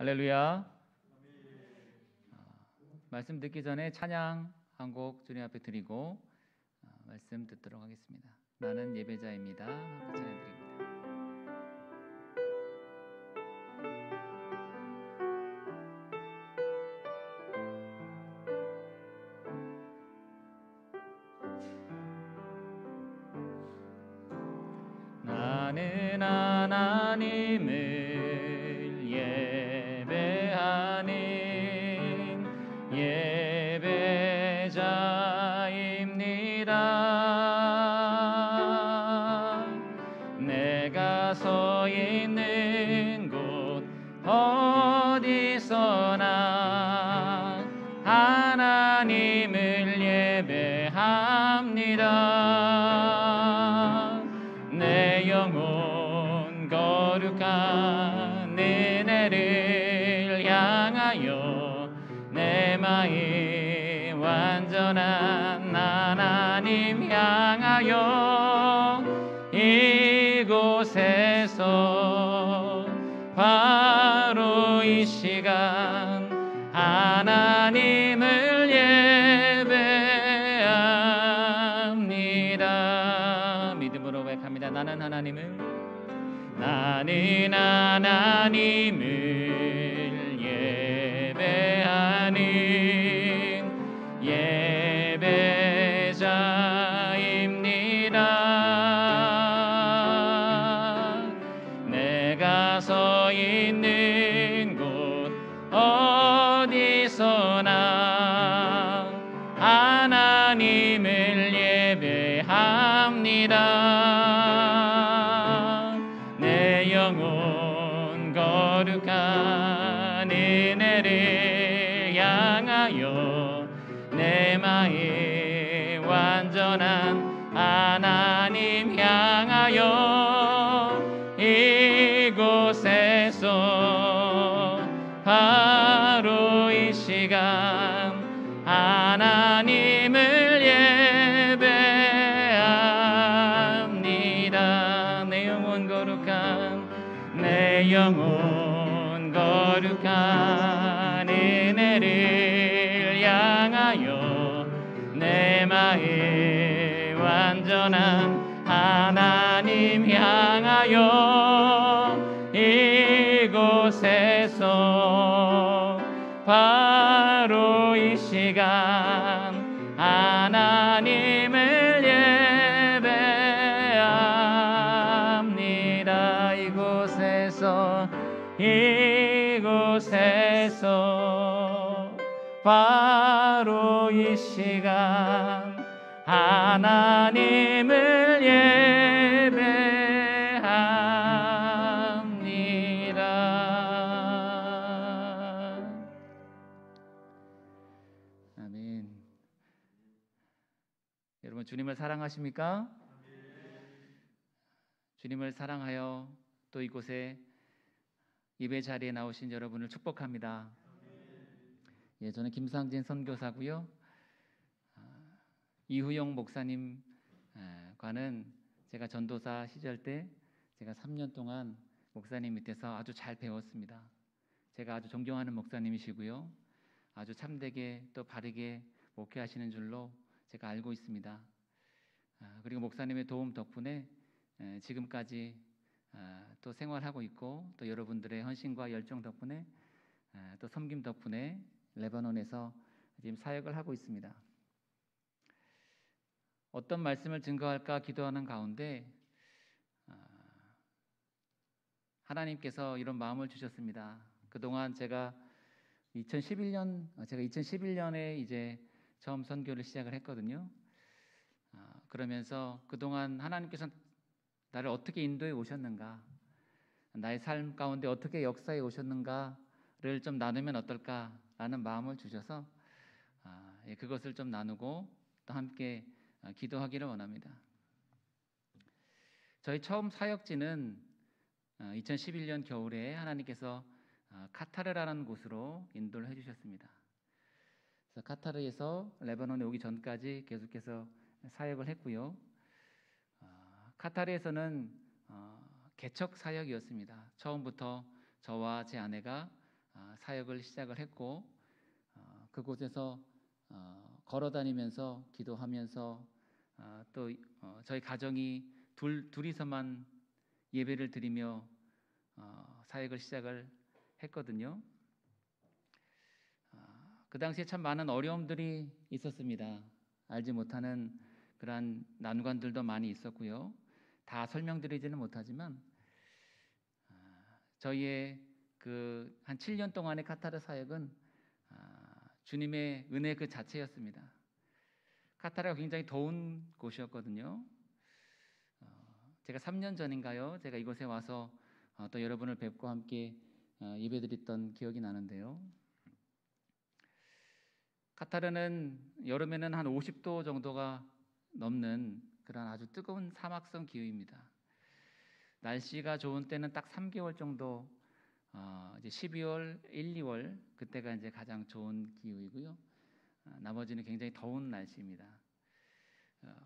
할렐루야. 말씀 듣기 전에 찬양 한 곡 주님 앞에 드리고 말씀 듣도록 하겠습니다. 나는 예배자입니다. 함께 찬양 드립니다. 나는 하나님을 예배하는 예배자입니다. 내가 서 있는 곳 어디서나 하나님을 예배합니다. 내 영혼 거룩한 은혜를 향하여 내 마음 완전한 하나님 향하여 이곳에서 바로 이 시간 하나님을 예배합니다. 믿음으로 고백합니다. 나는 하나님을 예배하는 예배자입니다. 내가 서 있는 곳 어디서나 하나님을 예배합니다. 내 영혼 거룩한 은혜를 향하여 내 마음 완전한 하나님 향하여 이곳에서 바로 이 시간 하나님을 예배합니다. 내 영혼 거룩한 은혜를 향하여 내 마음 완전한 하나님 향하여 이곳에서 바로 이 시간 하나님을 예배합니다. 이곳에서 바로 이 시간 하나님을 예배합니다. 아멘. 여러분 주님을 사랑하십니까? 주님을 사랑하여 또 이곳에 예배 자리에 나오신 여러분을 축복합니다. 예, 저는 김상진 선교사고요. 이후용 목사님과는 제가 전도사 시절 때 제가 3년 동안 목사님 밑에서 아주 잘 배웠습니다. 제가 아주 존경하는 목사님이시고요. 아주 참되게 또 바르게 목회하시는 줄로 제가 알고 있습니다. 그리고 목사님의 도움 덕분에 지금까지 또 생활하고 있고 또 여러분들의 헌신과 열정 덕분에 또 섬김 덕분에 레바논에서 지금 사역을 하고 있습니다. 어떤 말씀을 증거할까 기도하는 가운데 하나님께서 이런 마음을 주셨습니다. 그동안 제가 2011년에 이제 처음 선교를 시작을 했거든요. 그러면서 그동안 하나님께서 나를 어떻게 인도해 오셨는가, 나의 삶 가운데 어떻게 역사해 오셨는가를 좀 나누면 어떨까라는 마음을 주셔서 그것을 좀 나누고 또 함께 기도하기를 원합니다. 저희 처음 사역지는 2011년 겨울에 하나님께서 카타르라는 곳으로 인도를 해주셨습니다. 그래서 카타르에서 레바논에 오기 전까지 계속해서 사역을 했고요. 카타르에서는 개척 사역이었습니다. 처음부터 저와 제 아내가 사역을 시작을 했고 그곳에서 걸어다니면서 기도하면서 또 저희 가정이 둘이서만 예배를 드리며 사역을 시작을 했거든요. 그 당시에 참 많은 어려움들이 있었습니다. 알지 못하는 그러한 난관들도 많이 있었고요. 다 설명드리지는 못하지만 저희의 그 한 7년 동안의 카타르 사역은 주님의 은혜 그 자체였습니다. 카타르가 굉장히 더운 곳이었거든요. 제가 3년 전인가요? 제가 이곳에 와서 또 여러분을 뵙고 함께 예배드렸던 기억이 나는데요. 카타르는 여름에는 한 50도 정도가 넘는 그런 아주 뜨거운 사막성 기후입니다. 날씨가 좋은 때는 딱 3개월 정도, 이제 12월, 1, 2월 그때가 이제 가장 좋은 기후이고요. 나머지는 굉장히 더운 날씨입니다.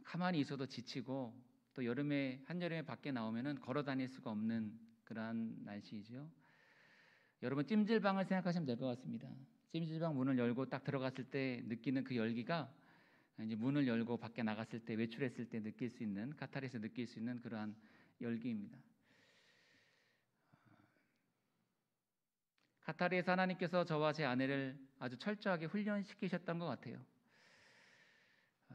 가만히 있어도 지치고 또 여름에 한여름에 밖에 나오면은 걸어 다닐 수가 없는 그러한 날씨이죠. 여러분 찜질방을 생각하시면 될 것 같습니다. 찜질방 문을 열고 딱 들어갔을 때 느끼는 그 열기가 이제 문을 열고 밖에 나갔을 때 외출했을 때 느낄 수 있는 카타르에서 느낄 수 있는 그러한 열기입니다. 카타르에서 하나님께서 저와 제 아내를 아주 철저하게 훈련시키셨던 것 같아요.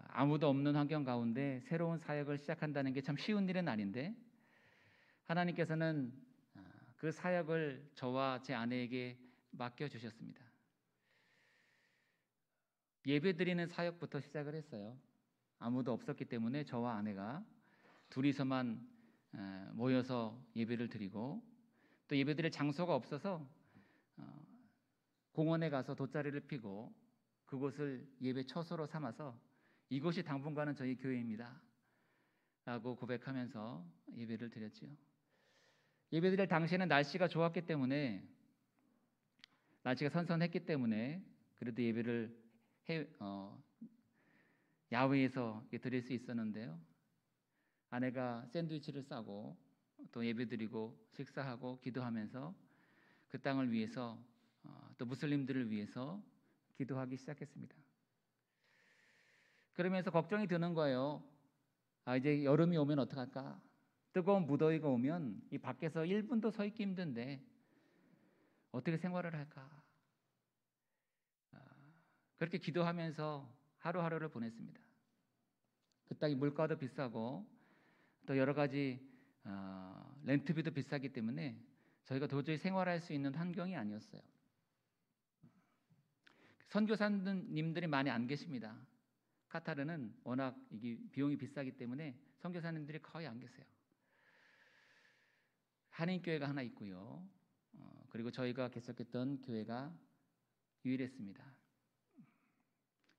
아무도 없는 환경 가운데 새로운 사역을 시작한다는 게 참 쉬운 일은 아닌데 하나님께서는 그 사역을 저와 제 아내에게 맡겨주셨습니다. 예배드리는 사역부터 시작을 했어요. 아무도 없었기 때문에 저와 아내가 둘이서만 모여서 예배를 드리고 또 예배드릴 장소가 없어서 공원에 가서 돗자리를 피고 그곳을 예배 처소로 삼아서 이곳이 당분간은 저희 교회입니다 라고 고백하면서 예배를 드렸지요. 예배드릴 당시에는 날씨가 좋았기 때문에 날씨가 선선했기 때문에 그래도 예배를 야외에서 드릴 수 있었는데요. 아내가 샌드위치를 싸고 또 예배드리고 식사하고 기도하면서 그 땅을 위해서 또 무슬림들을 위해서 기도하기 시작했습니다. 그러면서 걱정이 드는 거예요. 이제 여름이 오면 어떡할까? 뜨거운 무더위가 오면 이 밖에서 1분도 서 있기 힘든데 어떻게 생활을 할까? 그렇게 기도하면서 하루하루를 보냈습니다. 그 땅이 물가도 비싸고 또 여러 가지 렌트비도 비싸기 때문에 저희가 도저히 생활할 수 있는 환경이 아니었어요. 선교사님들이 많이 안 계십니다. 카타르는 워낙 이게 비용이 비싸기 때문에 선교사님들이 거의 안 계세요. 한인교회가 하나 있고요. 그리고 저희가 개척했던 교회가 유일했습니다.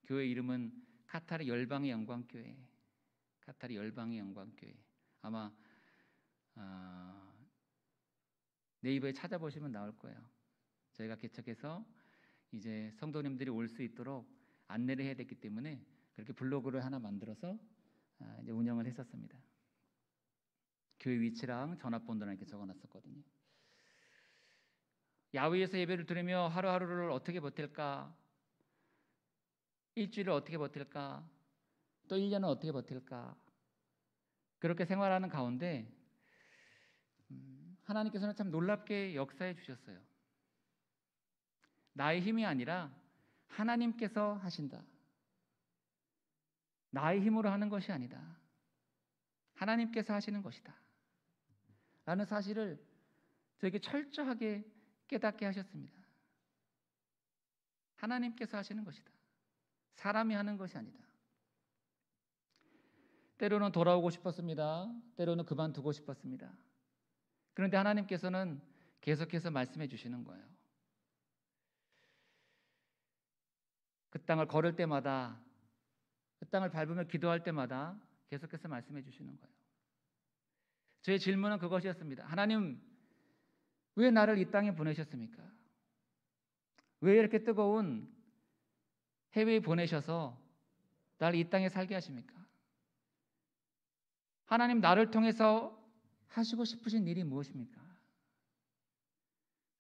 교회 이름은 카타르 열방의 영광교회. 카타르 열방의 영광교회. 아마 네이버에 찾아보시면 나올 거예요. 저희가 개척해서 이제 성도님들이 올 수 있도록 안내를 해야 됐기 때문에 그렇게 블로그를 하나 만들어서 이제 운영을 했었습니다. 교회 위치랑 전화번호랑 이렇게 적어놨었거든요. 야외에서 예배를 드리며 하루하루를 어떻게 버틸까? 일주일을 어떻게 버틸까? 또 1년은 어떻게 버틸까? 그렇게 생활하는 가운데 하나님께서는 참 놀랍게 역사해 주셨어요. 나의 힘이 아니라 하나님께서 하신다. 나의 힘으로 하는 것이 아니다. 하나님께서 하시는 것이다. 라는 사실을 저에게 철저하게 깨닫게 하셨습니다. 하나님께서 하시는 것이다. 사람이 하는 것이 아니다. 때로는 돌아오고 싶었습니다. 때로는 그만두고 싶었습니다. 그런데 하나님께서는 계속해서 말씀해 주시는 거예요. 그 땅을 걸을 때마다, 그 땅을 밟으며 기도할 때마다 계속해서 말씀해 주시는 거예요. 저의 질문은 그것이었습니다. 하나님, 왜 나를 이 땅에 보내셨습니까? 왜 이렇게 뜨거운 해외에 보내셔서 나를 이 땅에 살게 하십니까? 하나님, 나를 통해서 하시고 싶으신 일이 무엇입니까?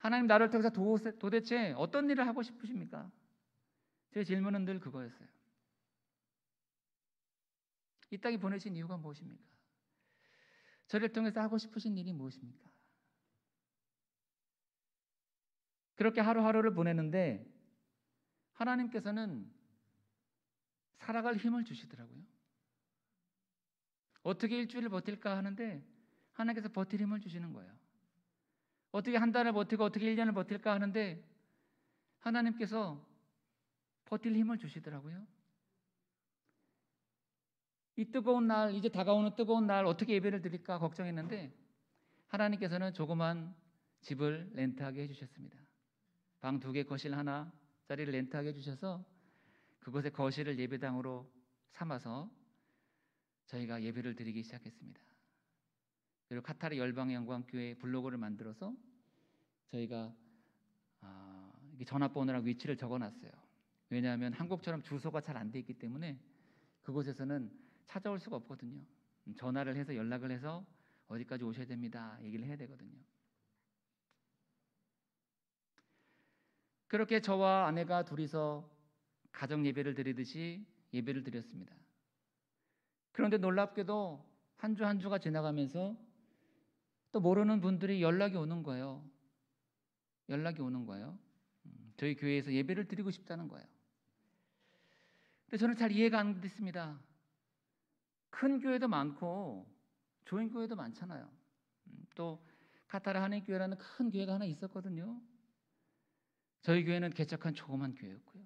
하나님 나를 통해서 도대체 어떤 일을 하고 싶으십니까? 제 질문은 늘 그거였어요. 이 땅에 보내신 이유가 무엇입니까? 저를 통해서 하고 싶으신 일이 무엇입니까? 그렇게 하루하루를 보내는데 하나님께서는 살아갈 힘을 주시더라고요. 어떻게 일주일을 버틸까 하는데 하나님께서 버틸 힘을 주시는 거예요. 어떻게 한 달을 버티고 어떻게 1년을 버틸까 하는데 하나님께서 버틸 힘을 주시더라고요. 이 뜨거운 날, 이제 다가오는 뜨거운 날 어떻게 예배를 드릴까 걱정했는데 하나님께서는 조그만 집을 렌트하게 해주셨습니다. 방 2개, 거실 하나짜리를 렌트하게 해주셔서 그곳에 거실을 예배당으로 삼아서 저희가 예배를 드리기 시작했습니다. 그리고 카타르 열방영광교회 블로그를 만들어서 저희가 전화번호랑 위치를 적어놨어요. 왜냐하면 한국처럼 주소가 잘 안 돼 있기 때문에 그곳에서는 찾아올 수가 없거든요. 전화를 해서 연락을 해서 어디까지 오셔야 됩니다 얘기를 해야 되거든요. 그렇게 저와 아내가 둘이서 가정 예배를 드리듯이 예배를 드렸습니다. 그런데 놀랍게도 한 주 한 주가 지나가면서 또 모르는 분들이 연락이 오는 거예요. 저희 교회에서 예배를 드리고 싶다는 거예요. 근데 저는 잘 이해가 안 됐습니다. 큰 교회도 많고 좋은 교회도 많잖아요. 또 카타르 한인교회라는 큰 교회가 하나 있었거든요. 저희 교회는 개척한 조그만 교회였고요.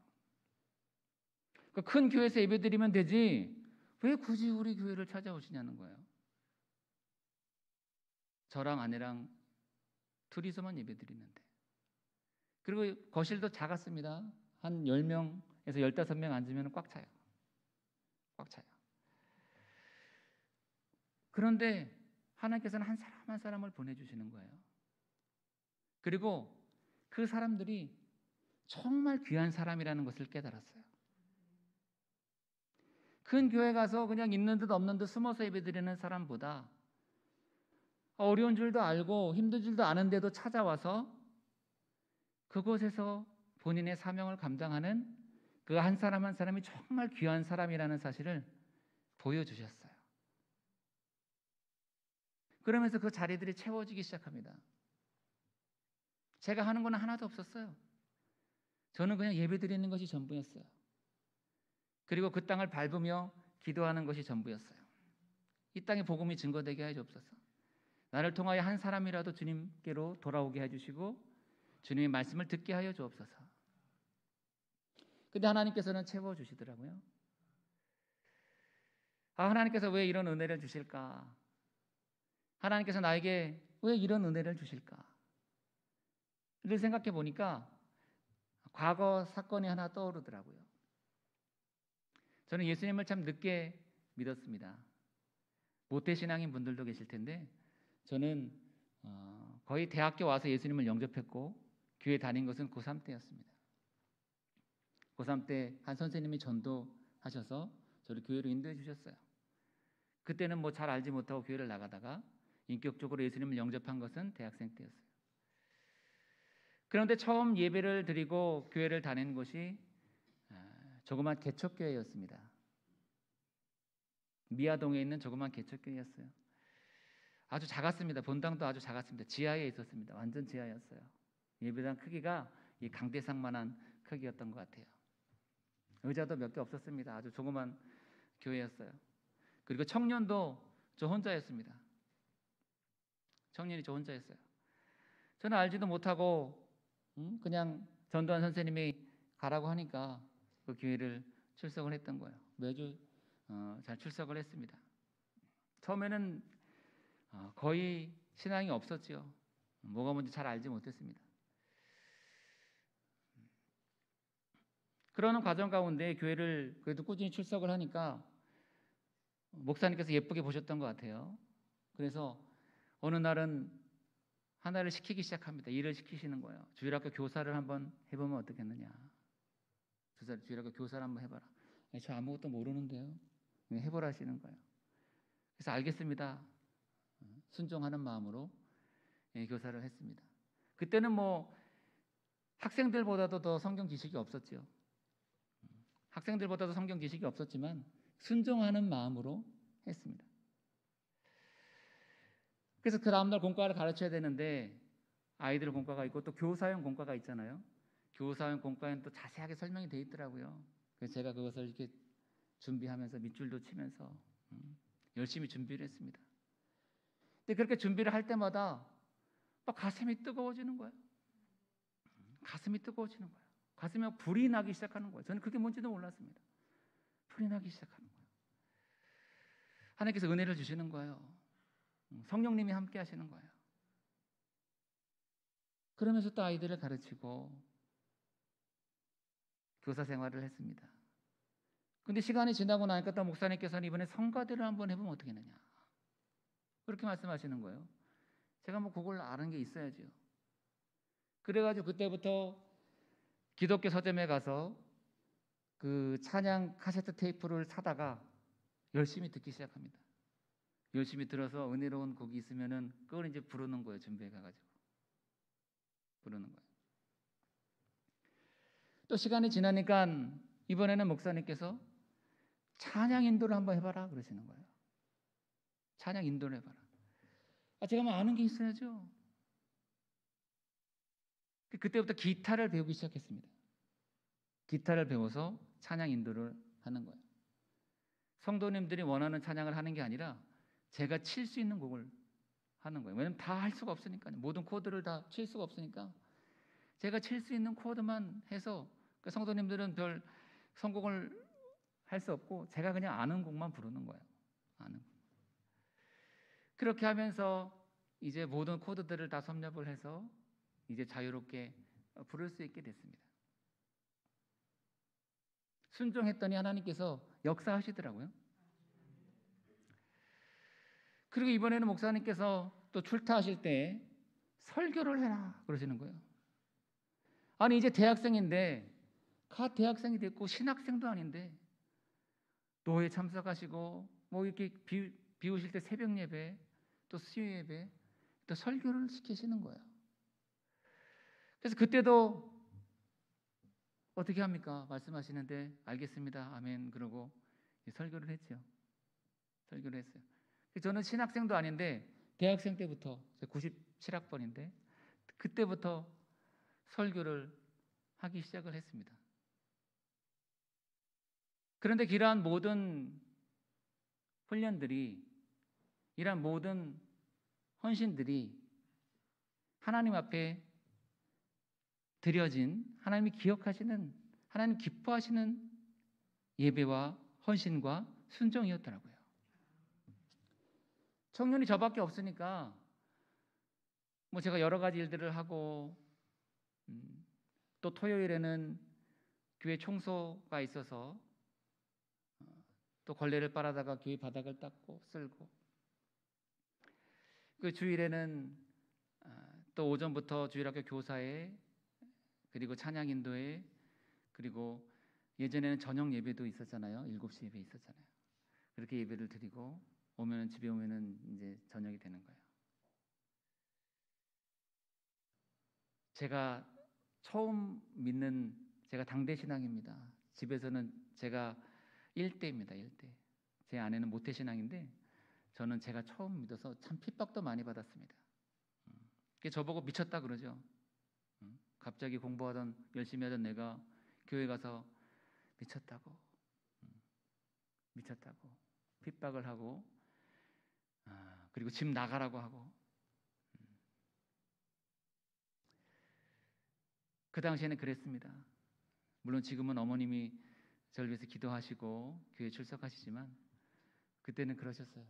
그 큰 교회에서 예배 드리면 되지 왜 굳이 우리 교회를 찾아오시냐는 거예요. 저랑 아내랑 둘이서만 예배 드리는데. 그리고 거실도 작았습니다. 한 10명에서 15명 앉으면 꽉 차요. 그런데 하나님께서는 한 사람 한 사람을 보내주시는 거예요. 그리고 그 사람들이 정말 귀한 사람이라는 것을 깨달았어요. 큰 교회 가서 그냥 있는 듯 없는 듯 숨어서 예배드리는 사람보다 어려운 줄도 알고 힘든 줄도 아는데도 찾아와서 그곳에서 본인의 사명을 감당하는 그 한 사람 한 사람이 정말 귀한 사람이라는 사실을 보여주셨어요. 그러면서 그 자리들이 채워지기 시작합니다. 제가 하는 건 하나도 없었어요. 저는 그냥 예배드리는 것이 전부였어요. 그리고 그 땅을 밟으며 기도하는 것이 전부였어요. 이 땅에 복음이 증거되게 하여 주옵소서. 나를 통하여 한 사람이라도 주님께로 돌아오게 해주시고 주님의 말씀을 듣게 하여 주옵소서. 근데 하나님께서는 채워주시더라고요. 하나님께서 왜 이런 은혜를 주실까? 하나님께서 나에게 왜 이런 은혜를 주실까? 이를 생각해 보니까 과거 사건이 하나 떠오르더라고요. 저는 예수님을 참 늦게 믿었습니다. 모태신앙인 분들도 계실 텐데 저는 거의 대학교 와서 예수님을 영접했고 교회 다닌 것은 고3 때였습니다. 고3 때 한 선생님이 전도하셔서 저를 교회로 인도해 주셨어요. 그때는 뭐 잘 알지 못하고 교회를 나가다가 인격적으로 예수님을 영접한 것은 대학생 때였어요. 그런데 처음 예배를 드리고 교회를 다닌 곳이 조그만 개척교회였습니다. 미아동에 있는 조그만 개척교회였어요. 아주 작았습니다. 본당도 아주 작았습니다. 지하에 있었습니다. 완전 지하였어요. 예배당 크기가 이 강대상만한 크기였던 것 같아요. 의자도 몇 개 없었습니다. 아주 조그만 교회였어요. 그리고 청년도 저 혼자였습니다. 청년이 저 혼자였어요. 저는 알지도 못하고 그냥 전도한 선생님이 가라고 하니까 그 교회를 출석을 했던 거예요. 매주 잘 출석을 했습니다. 처음에는 거의 신앙이 없었죠. 뭐가 뭔지 잘 알지 못했습니다. 그러는 과정 가운데 교회를 그래도 꾸준히 출석을 하니까 목사님께서 예쁘게 보셨던 것 같아요. 그래서 어느 날은 하나를 시키기 시작합니다. 일을 시키시는 거예요. 주일학교 교사를 한번 해보면 어떻겠느냐. 주일학교 교사를 한번 해봐라. 저 아무것도 모르는데요. 해보라 하시는 거예요. 그래서 알겠습니다. 순종하는 마음으로 교사를 했습니다. 그때는 뭐 학생들보다도 더 성경 지식이 없었죠. 학생들보다도 성경 지식이 없었지만 순종하는 마음으로 했습니다. 그래서 그 다음날 공과를 가르쳐야 되는데 아이들 공과가 있고 또 교사용 공과가 있잖아요. 교사용 공과에는 또 자세하게 설명이 돼 있더라고요. 그래서 제가 그것을 이렇게 준비하면서 밑줄도 치면서 열심히 준비를 했습니다. 근데 그렇게 준비를 할 때마다 막 가슴이 뜨거워지는 거예요. 가슴이 뜨거워지는 거예요. 가슴에 불이 나기 시작하는 거예요. 저는 그게 뭔지도 몰랐습니다. 불이 나기 시작하는 거예요. 하나님께서 은혜를 주시는 거예요. 성령님이 함께 하시는 거예요. 그러면서 또 아이들을 가르치고 교사 생활을 했습니다. 근데 시간이 지나고 나니까 또 목사님께서는 이번에 성가대를 한번 해보면 어떻겠느냐 그렇게 말씀하시는 거예요. 제가 뭐 그걸 아는 게 있어야죠. 그래가지고 그때부터 기독교 서점에 가서 그 찬양 카세트 테이프를 사다가 열심히 듣기 시작합니다. 열심히 들어서 은혜로운 곡이 있으면은 그걸 이제 부르는 거예요. 준비해 가가지고 부르는 거예요. 또 시간이 지나니까 이번에는 목사님께서 찬양 인도를 한번 해봐라 그러시는 거예요. 찬양 인도를 해봐라. 제가 뭐 아는 게 있어야죠. 그때부터 기타를 배우기 시작했습니다. 기타를 배워서 찬양 인도를 하는 거예요. 성도님들이 원하는 찬양을 하는 게 아니라 제가 칠 수 있는 곡을 하는 거예요. 왜냐하면 다 할 수가 없으니까요. 모든 코드를 다 칠 수가 없으니까 제가 칠 수 있는 코드만 해서 성도님들은 별 성공을 할 수 없고 제가 그냥 아는 곡만 부르는 거예요. 아는 곡. 그렇게 하면서 이제 모든 코드들을 다 섭렵을 해서 이제 자유롭게 부를 수 있게 됐습니다. 순종했더니 하나님께서 역사하시더라고요. 그리고 이번에는 목사님께서 또 출타하실 때 설교를 해라 그러시는 거예요. 아니 이제 대학생인데 갓 대학생이 됐고 신학생도 아닌데 노회에 참석하시고 뭐 이렇게 비우실 때 새벽 예배 또 수요 예배 또 설교를 시키시는 거예요. 그래서 그때도 어떻게 합니까? 말씀하시는데 알겠습니다. 아멘. 그러고 설교를 했죠. 설교를 했어요. 저는 신학생도 아닌데 대학생 때부터 97학번인데 그때부터 설교를 하기 시작을 했습니다. 그런데 이러한 모든 훈련들이 이러한 모든 헌신들이 하나님 앞에 드려진 하나님이 기억하시는 하나님 기뻐하시는 예배와 헌신과 순종이었더라고요. 청년이 저밖에 없으니까 뭐 제가 여러 가지 일들을 하고 또 토요일에는 교회 청소가 있어서 또 걸레를 빨아다가 교회 바닥을 닦고 쓸고 그 주일에는 또 오전부터 주일학교 교사에 그리고 찬양 인도에 그리고 예전에는 저녁 예배도 있었잖아요. 7시 예배 있었잖아요. 그렇게 예배를 드리고 오면은 집에 오면은 이제 저녁이 되는 거예요. 제가 처음 믿는 제가 당대 신앙입니다. 집에서는 제가 1대입니다. 1대. 제 아내는 모태 신앙인데 저는 제가 처음 믿어서 참 핍박도 많이 받았습니다. 저보고 미쳤다 그러죠. 갑자기 공부하던 열심히 하던 내가 교회 가서 미쳤다고 핍박을 하고 그리고 집 나가라고 하고 그 당시에는 그랬습니다. 물론 지금은 어머님이 저를 위해서 기도하시고 교회 출석하시지만 그때는 그러셨어요.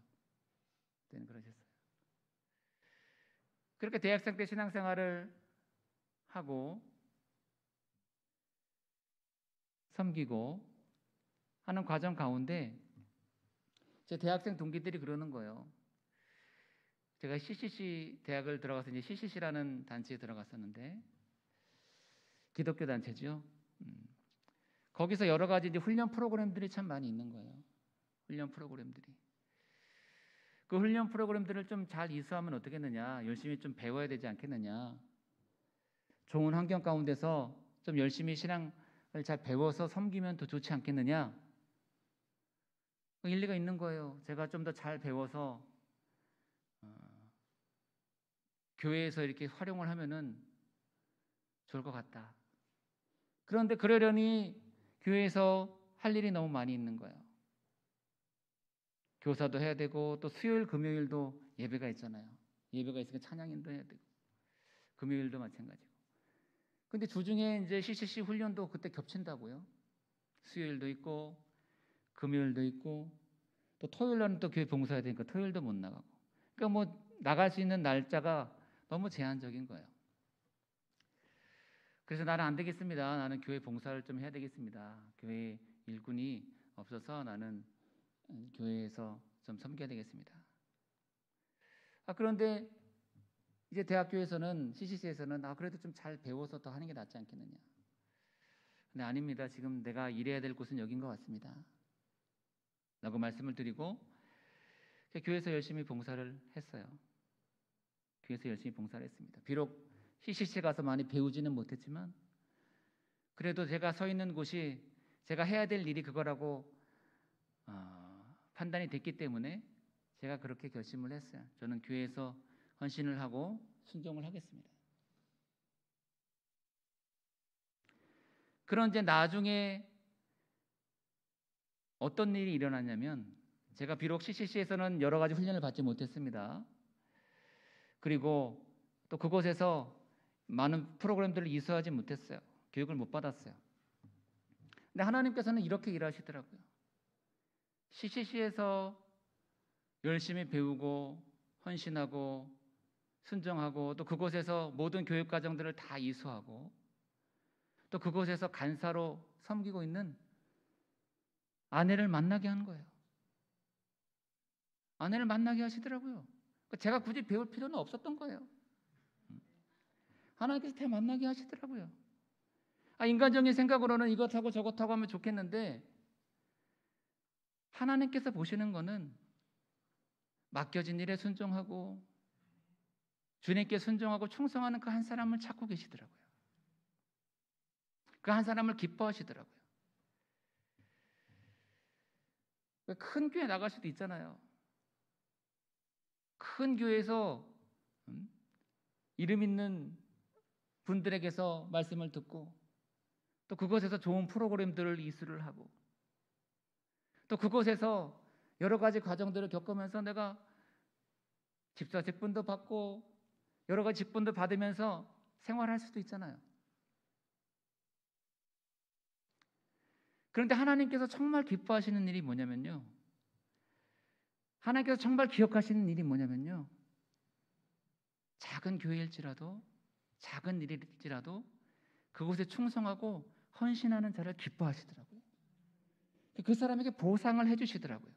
그렇게 대학생 때 신앙생활을 하고 섬기고 하는 과정 가운데 제 대학생 동기들이 그러는 거예요. 제가 CCC 대학을 들어가서 이제 CCC라는 단체에 들어갔었는데 기독교 단체죠. 거기서 여러 가지 이제 훈련 프로그램들이 참 많이 있는 거예요. 훈련 프로그램들이. 그 훈련 프로그램들을 좀 잘 이수하면 어떻겠느냐, 열심히 좀 배워야 되지 않겠느냐. 좋은 환경 가운데서 좀 열심히 신앙을 잘 배워서 섬기면 더 좋지 않겠느냐? 일리가 있는 거예요. 제가 좀 더 잘 배워서 교회에서 이렇게 활용을 하면은 좋을 것 같다. 그런데 그러려니 교회에서 할 일이 너무 많이 있는 거예요. 교사도 해야 되고 또 수요일 금요일도 예배가 있잖아요. 예배가 있으니까 찬양인도 해야 되고 금요일도 마찬가지고. 근데 주중에 이제 CCC 훈련도 그때 겹친다고요. 수요일도 있고 금요일도 있고 또 토요일 날은 또 교회 봉사해야 되니까 토요일도 못 나가고. 그러니까 뭐 나갈 수 있는 날짜가 너무 제한적인 거예요. 그래서 나는 안 되겠습니다. 나는 교회 봉사를 좀 해야 되겠습니다. 교회 일꾼이 없어서 나는 교회에서 좀 섬겨야 되겠습니다. 그런데 이제 대학교에서는 CCC에서는 그래도 좀 잘 배워서 더 하는 게 낫지 않겠느냐. 근데 아닙니다. 지금 내가 일해야 될 곳은 여긴 것 같습니다. 라고 말씀을 드리고 교회에서 열심히 봉사를 했어요. 교회에서 열심히 봉사를 했습니다. 비록 CCC 가서 많이 배우지는 못했지만 그래도 제가 서 있는 곳이 제가 해야 될 일이 그거라고 판단이 됐기 때문에 제가 그렇게 결심을 했어요. 저는 교회에서 헌신을 하고 순종을 하겠습니다. 그런데 나중에 어떤 일이 일어났냐면 제가 비록 CCC에서는 여러 가지 훈련을 받지 못했습니다. 그리고 또 그곳에서 많은 프로그램들을 이수하지 못했어요. 교육을 못 받았어요. 근데 하나님께서는 이렇게 일하시더라고요. CCC에서 열심히 배우고 헌신하고 순종하고 또 그곳에서 모든 교육 과정들을 다 이수하고 또 그곳에서 간사로 섬기고 있는 아내를 만나게 하는 거예요. 아내를 만나게 하시더라고요. 제가 굳이 배울 필요는 없었던 거예요. 하나님께서 다 만나게 하시더라고요. 인간적인 생각으로는 이것하고 저것하고 하면 좋겠는데 하나님께서 보시는 거는 맡겨진 일에 순종하고 주님께 순종하고 충성하는 그 한 사람을 찾고 계시더라고요. 그 한 사람을 기뻐하시더라고요. 큰 교회 나갈 수도 있잖아요. 큰 교회에서 이름 있는 분들에게서 말씀을 듣고 또 그곳에서 좋은 프로그램들을 이수를 하고 또 그곳에서 여러 가지 과정들을 겪으면서 내가 집사 직분도 받고 여러 가지 직분도 받으면서 생활할 수도 있잖아요. 그런데 하나님께서 정말 기뻐하시는 일이 뭐냐면요. 하나님께서 정말 기억하시는 일이 뭐냐면요. 작은 교회일지라도 작은 일일지라도 그곳에 충성하고 헌신하는 자를 기뻐하시더라고요. 그 사람에게 보상을 해주시더라고요.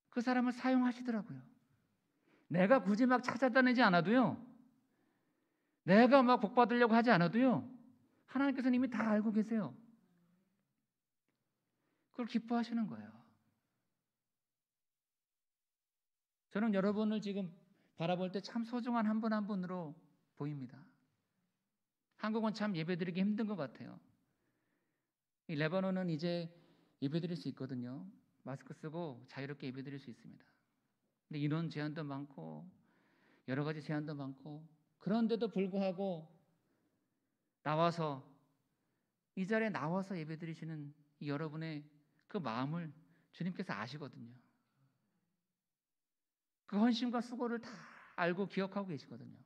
그 사람을 사용하시더라고요. 내가 굳이 막 찾아다니지 않아도요. 내가 막 복 받으려고 하지 않아도요. 하나님께서는 이미 다 알고 계세요. 그걸 기뻐하시는 거예요. 저는 여러분을 지금 바라볼 때 참 소중한 한 분 한 분으로 보입니다. 한국은 참 예배드리기 힘든 것 같아요. 이 레바논은 이제 예배드릴 수 있거든요. 마스크 쓰고 자유롭게 예배드릴 수 있습니다. 근데 인원 제한도 많고 여러 가지 제한도 많고 그런데도 불구하고 나와서 이 자리에 나와서 예배드리시는 이 여러분의 그 마음을 주님께서 아시거든요. 그 헌신과 수고를 다 알고 기억하고 계시거든요.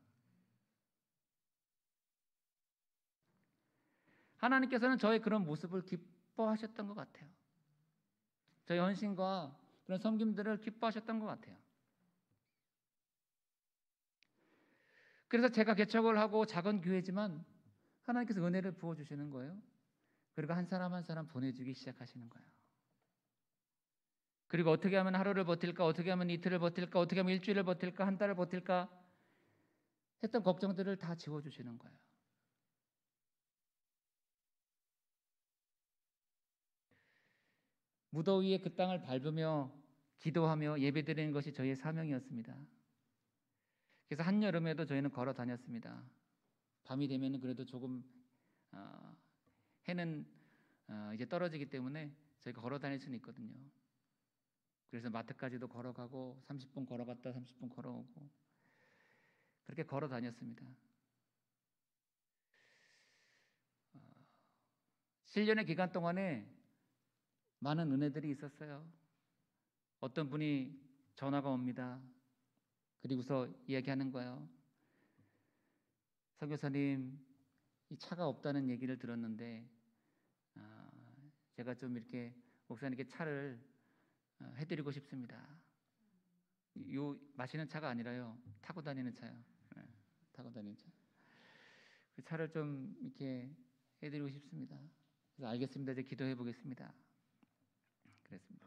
하나님께서는 저의 그런 모습을 기뻐하셨던 것 같아요. 저의 헌신과 그런 섬김들을 기뻐하셨던 것 같아요. 그래서 제가 개척을 하고 작은 교회지만 하나님께서 은혜를 부어주시는 거예요. 그리고 한 사람 한 사람 보내주기 시작하시는 거예요. 그리고 어떻게 하면 하루를 버틸까, 어떻게 하면 이틀을 버틸까, 어떻게 하면 일주일을 버틸까, 한 달을 버틸까 했던 걱정들을 다 지워주시는 거예요. 무더위에 그 땅을 밟으며 기도하며 예배드리는 것이 저희의 사명이었습니다. 그래서 한여름에도 저희는 걸어 다녔습니다. 밤이 되면은 그래도 조금 해는 이제 떨어지기 때문에 저희가 걸어 다닐 수는 있거든요. 그래서 마트까지도 걸어가고 30분 걸어갔다 30분 걸어오고 그렇게 걸어 다녔습니다. 7년의 기간 동안에 많은 은혜들이 있었어요. 어떤 분이 전화가 옵니다. 그리고서 이야기하는 거예요. 선교사님, 이 차가 없다는 얘기를 들었는데 제가 좀 이렇게 목사님께 차를 해드리고 싶습니다. 요 마시는 차가 아니라요, 타고 다니는 차요. 네, 타고 다니는 차. 그 차를 좀 이렇게 해드리고 싶습니다. 그래서 알겠습니다. 이제 기도해 보겠습니다. 그랬습니다.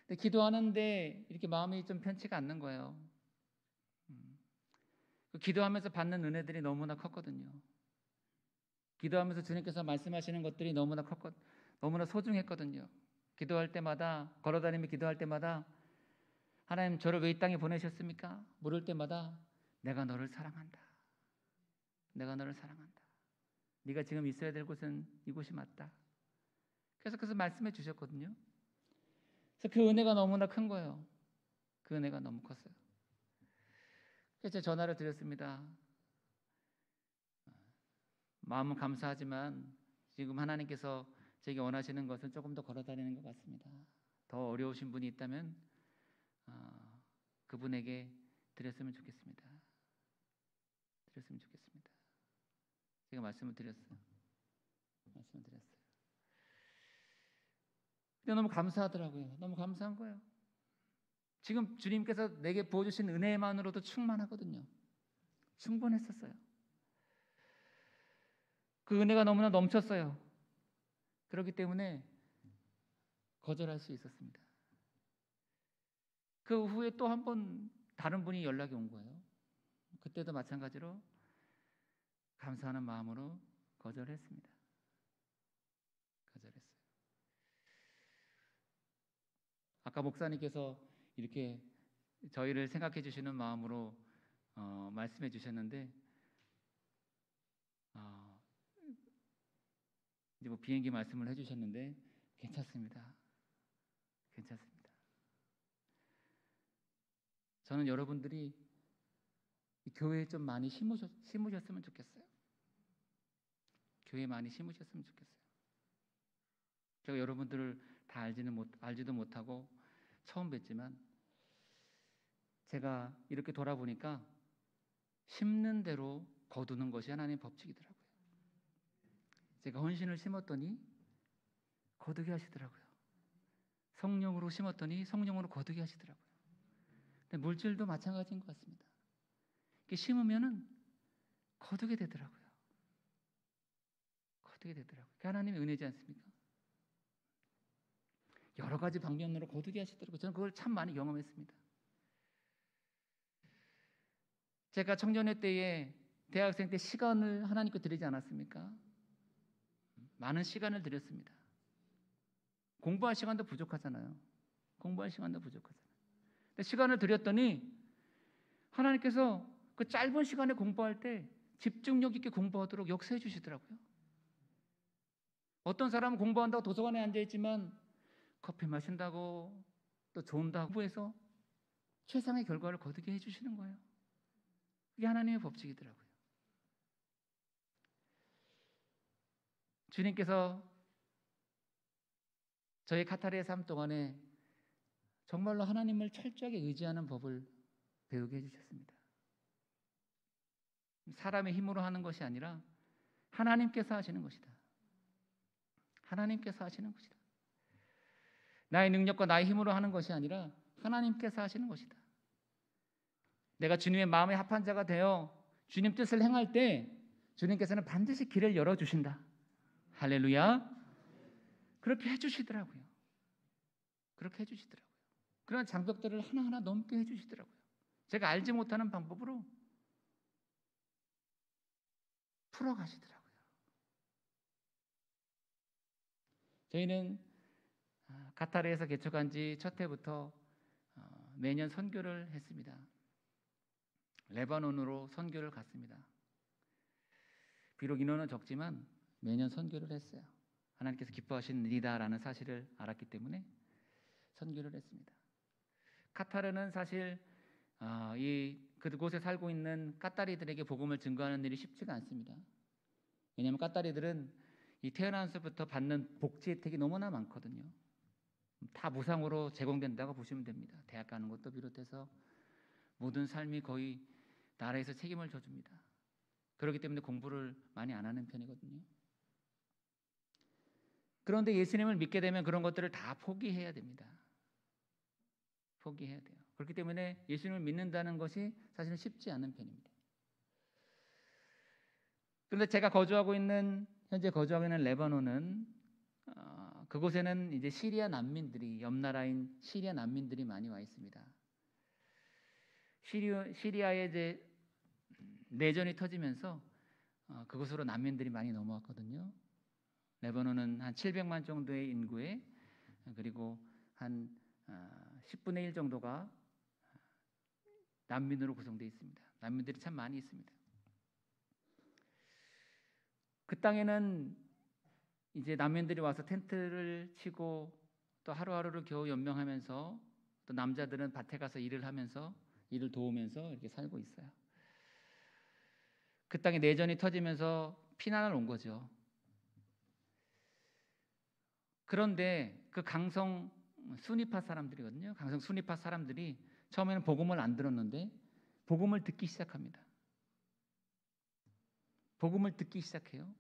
근데 기도하는데 이렇게 마음이 좀 편치가 않는 거예요. 기도하면서 받는 은혜들이 너무나 컸거든요. 기도하면서 주님께서 말씀하시는 것들이 너무나 소중했거든요. 기도할 때마다, 걸어다니며 기도할 때마다 하나님 저를 왜 이 땅에 보내셨습니까? 물을 때마다 내가 너를 사랑한다. 내가 너를 사랑한다. 네가 지금 있어야 될 곳은 이곳이 맞다. 계속해서 말씀해 주셨거든요. 그래서 그 은혜가 너무나 큰 거예요. 그 은혜가 너무 컸어요. 그래서 제가 전화를 드렸습니다. 마음은 감사하지만 지금 하나님께서 제게 원하시는 것은 조금 더 걸어다니는 것 같습니다. 더 어려우신 분이 있다면 그분에게 드렸으면 좋겠습니다. 드렸으면 좋겠습니다. 제가 말씀을 드렸어요. 근데 너무 감사하더라고요. 너무 감사한 거예요. 지금 주님께서 내게 부어주신 은혜만으로도 충만하거든요. 충분했었어요. 그 은혜가 너무나 넘쳤어요. 그렇기 때문에 거절할 수 있었습니다. 그 후에 또 한 번 다른 분이 연락이 온 거예요. 그때도 마찬가지로 감사하는 마음으로 거절했습니다. 거절했어요. 아까 목사님께서 이렇게 저희를 생각해 주시는 마음으로 말씀해 주셨는데 이제 뭐 비행기 말씀을 해주셨는데 괜찮습니다. 괜찮습니다. 저는 여러분들이 이 교회에 좀 많이 심으셨으면 좋겠어요. 교회에 많이 심으셨으면 좋겠어요. 제가 여러분들을 다 알지도 못하고 처음 뵀지만 제가 이렇게 돌아보니까 심는 대로 거두는 것이 하나님의 법칙이더라고요. 제가 헌신을 심었더니 거두게 하시더라고요. 성령으로 심었더니 성령으로 거두게 하시더라고요. 근데 물질도 마찬가지인 것 같습니다. 이렇게 심으면은 거두게 되더라고요. 거두게 되더라고요. 그게 하나님의 은혜지 않습니까? 여러 가지 방면으로 거두게 하시더라고요. 저는 그걸 참 많이 경험했습니다. 제가 청년회 때에 대학생 때 시간을 하나님께 드리지 않았습니까? 많은 시간을 드렸습니다. 공부할 시간도 부족하잖아요. 공부할 시간도 부족하잖아요. 근데 시간을 드렸더니 하나님께서 그 짧은 시간에 공부할 때 집중력 있게 공부하도록 역사해 주시더라고요. 어떤 사람은 공부한다고 도서관에 앉아있지만 커피 마신다고 또 좋은다고 공부해서 최상의 결과를 거두게 해주시는 거예요. 그게 하나님의 법칙이더라고요. 주님께서 저희 카타르의 삶 동안에 정말로 하나님을 철저하게 의지하는 법을 배우게 해주셨습니다. 사람의 힘으로 하는 것이 아니라 하나님께서 하시는 것이다. 하나님께서 하시는 것이다. 나의 능력과 나의 힘으로 하는 것이 아니라 하나님께서 하시는 것이다. 내가 주님의 마음에 합한 자가 되어 주님 뜻을 행할 때 주님께서는 반드시 길을 열어주신다. 할렐루야. 그렇게 해주시더라고요. 그렇게 해주시더라고요. 그런 장벽들을 하나하나 넘게 해주시더라고요. 제가 알지 못하는 방법으로 풀어가시더라고요. 저희는 카타르에서 개척한 지 첫 해부터 매년 선교를 했습니다. 레바논으로 선교를 갔습니다. 비록 인원은 적지만 매년 선교를 했어요. 하나님께서 기뻐하시는 일이다라는 사실을 알았기 때문에 선교를 했습니다. 카타르는 사실 그곳에 살고 있는 까따리들에게 복음을 증거하는 일이 쉽지가 않습니다. 왜냐하면 까따리들은 이 태어나서부터 받는 복지 혜택이 너무나 많거든요. 다 무상으로 제공된다고 보시면 됩니다. 대학 가는 것도 비롯해서 모든 삶이 거의 나라에서 책임을 져줍니다. 그렇기 때문에 공부를 많이 안 하는 편이거든요. 그런데 예수님을 믿게 되면 그런 것들을 다 포기해야 됩니다. 포기해야 돼요. 그렇기 때문에 예수님을 믿는다는 것이 사실은 쉽지 않은 편입니다. 그런데 제가 현재 거주하고 있는 레바논은 그곳에는 이제 시리아 난민들이, 옆 나라인 시리아 난민들이 많이 와 있습니다. 시리아에 이제 내전이 터지면서 그곳으로 난민들이 많이 넘어왔거든요. 레바논은 한 700만 정도의 인구에, 그리고 한 10분의 1 정도가 난민으로 구성되어 있습니다. 난민들이 참 많이 있습니다. 그 땅에는 이제 난민들이 와서 텐트를 치고 또 하루하루를 겨우 연명하면서, 또 남자들은 밭에 가서 일을 도우면서 이렇게 살고 있어요. 그 땅에 내전이 터지면서 피난을 온 거죠. 그런데 그 강성 수니파 사람들이거든요. 강성 수니파 사람들이 처음에는 복음을 안 들었는데 복음을 듣기 시작합니다. 복음을 듣기 시작해요.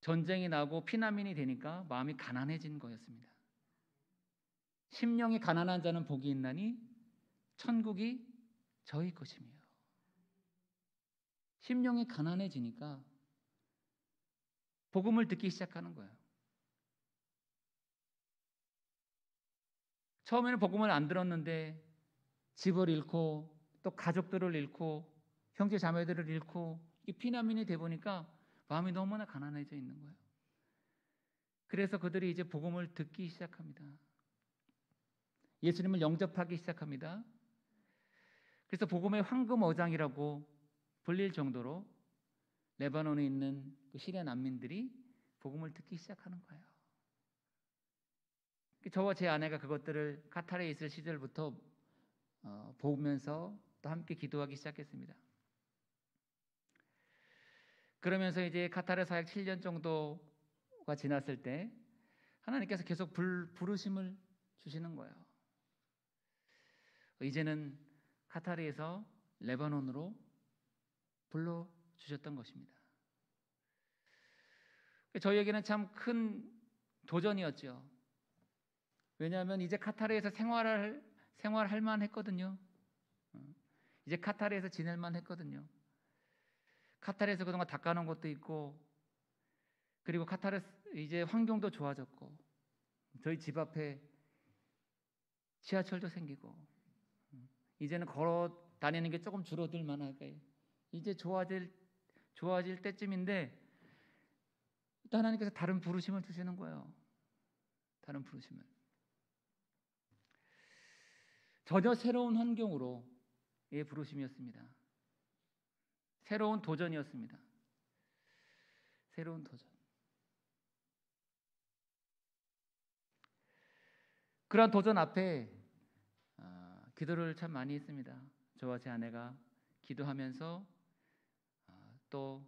전쟁이 나고 피난민이 되니까 마음이 가난해진 거였습니다. 심령이 가난한 자는 복이 있나니 천국이 저희 것이며. 심령이 가난해지니까 복음을 듣기 시작하는 거예요. 처음에는 복음을 안 들었는데 집을 잃고 또 가족들을 잃고 형제 자매들을 잃고 피난민이 돼 보니까 마음이 너무나 가난해져 있는 거예요. 그래서 그들이 이제 복음을 듣기 시작합니다. 예수님을 영접하기 시작합니다. 그래서 복음의 황금 어장이라고 불릴 정도로 레바논에 있는 그 시리아 난민들이 복음을 듣기 시작하는 거예요. 저와 제 아내가 그것들을 카타르에 있을 시절부터 보면서 또 함께 기도하기 시작했습니다. 그러면서 이제 카타르 사역 7년 정도가 지났을 때 하나님께서 계속 부르심을 주시는 거예요. 이제는 카타르에서 레바논으로 불러주셨던 것입니다. 저희에게는 참 큰 도전이었죠. 왜냐하면 이제 카타르에서 생활할 만했거든요. 이제 카타르에서 지낼 만했거든요. 카타르에서 그동안 닦아놓은 것도 있고, 그리고 카타르 이제 환경도 좋아졌고, 저희 집 앞에 지하철도 생기고, 이제는 걸어 다니는 게 조금 줄어들 만하게 이제 좋아질 때쯤인데 또 하나님께서 다른 부르심을 주시는 거예요. 다른 부르심을. 전혀 새로운 환경으로의 부르심이었습니다. 새로운 도전이었습니다. 새로운 도전. 그런 도전 앞에 기도를 참 많이 했습니다. 저와 제 아내가 기도하면서 또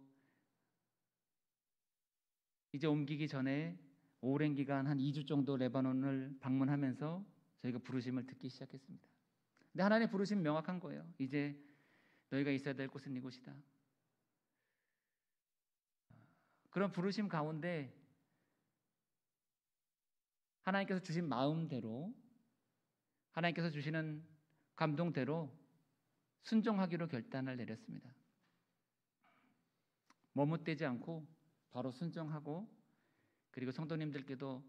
이제 옮기기 전에 오랜 기간 한 2주 정도 레바논을 방문하면서 저희가 부르심을 듣기 시작했습니다. 근데 하나님의 부르심이 명확한 거예요. 이제 너희가 있어야 될 곳은 이곳이다. 그런 부르심 가운데 하나님께서 주신 마음대로, 하나님께서 주시는 감동대로 순종하기로 결단을 내렸습니다. 머뭇대지 않고 바로 순종하고, 그리고 성도님들께도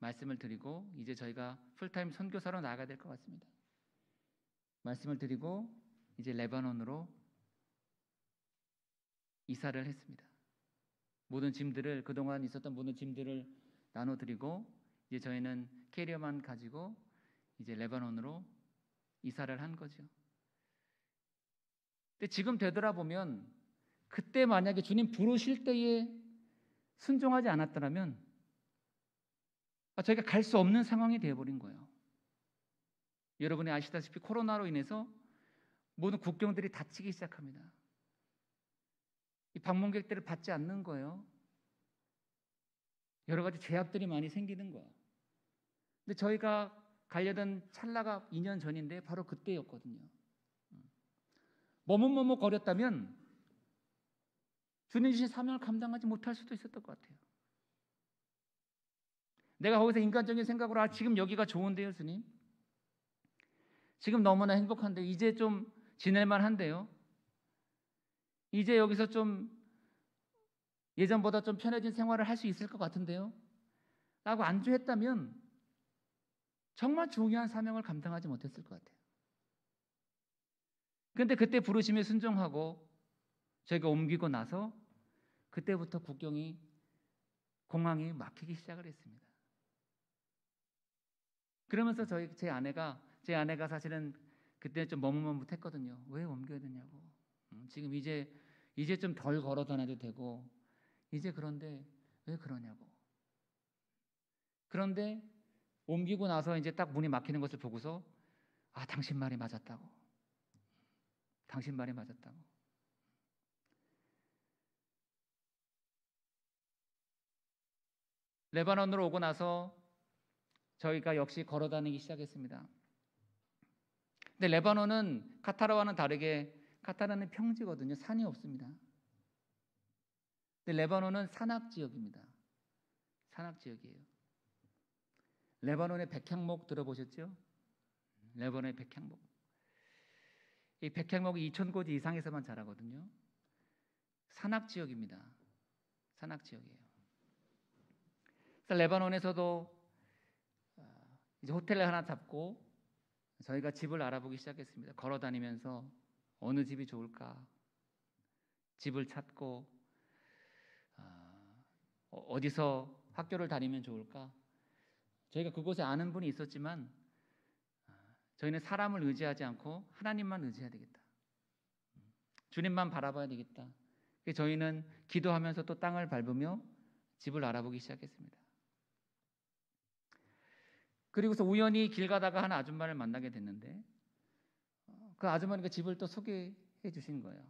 말씀을 드리고, 이제 저희가 풀타임 선교사로 나아가야 될 것 같습니다. 말씀을 드리고 이제 레바논으로 이사를 했습니다. 모든 짐들을, 그동안 있었던 모든 짐들을 나눠드리고 이제 저희는 캐리어만 가지고 이제 레바논으로 이사를 한 거죠. 근데 지금 되돌아보면 그때 만약에 주님 부르실 때에 순종하지 않았더라면 저희가 갈 수 없는 상황이 되어버린 거예요. 여러분이 아시다시피 코로나로 인해서 모든 국경들이 닫히기 시작합니다. 이 방문객들을 받지 않는 거예요. 여러 가지 제약들이 많이 생기는 거예요. 근데 저희가 가려던 찰나가 2년 전인데 바로 그때였거든요. 머뭇머뭇거렸다면 주님 주신 사명을 감당하지 못할 수도 있었던 것 같아요. 내가 거기서 인간적인 생각으로 지금 여기가 좋은데요, 주님. 지금 너무나 행복한데 이제 좀 지낼만 한데요. 이제 여기서 좀 예전보다 좀 편해진 생활을 할 수 있을 것 같은데요. 라고 안주했다면 정말 중요한 사명을 감당하지 못했을 것 같아요. 그런데 그때 부르심에 순종하고 저희가 옮기고 나서 그때부터 공항이 막히기 시작을 했습니다. 그러면서 제 아내가 사실은 그때 좀 머뭇머뭇했거든요. 왜 옮겨야 되냐고. 지금 이제 좀 덜 걸어 다녀도 되고 이제 그런데 왜 그러냐고. 그런데 옮기고 나서 이제 딱 문이 막히는 것을 보고서 당신 말이 맞았다고. 당신 말이 맞았다고. 레바논으로 오고 나서 저희가 역시 걸어 다니기 시작했습니다. 근데 레바논은 카타르와는 다르게 카타르는 평지거든요. 산이 없습니다. 근데 레바논은 산악 지역입니다. 산악 지역이에요. 레바논의 백향목 들어보셨죠? 레바논의 백향목. 이 백향목이 2,000고지 이상에서만 자라거든요. 산악 지역입니다. 산악 지역이에요. 그래서 레바논에서도 이제 호텔을 하나 잡고 저희가 집을 알아보기 시작했습니다. 걸어 다니면서 어느 집이 좋을까? 집을 찾고 어디서 학교를 다니면 좋을까? 저희가 그곳에 아는 분이 있었지만 저희는 사람을 의지하지 않고 하나님만 의지해야 되겠다. 주님만 바라봐야 되겠다. 그래서 저희는 기도하면서 또 땅을 밟으며 집을 알아보기 시작했습니다. 그리고서 우연히 길 가다가 한 아줌마를 만나게 됐는데 그 아주머니가 집을 또 소개해 주신 거예요.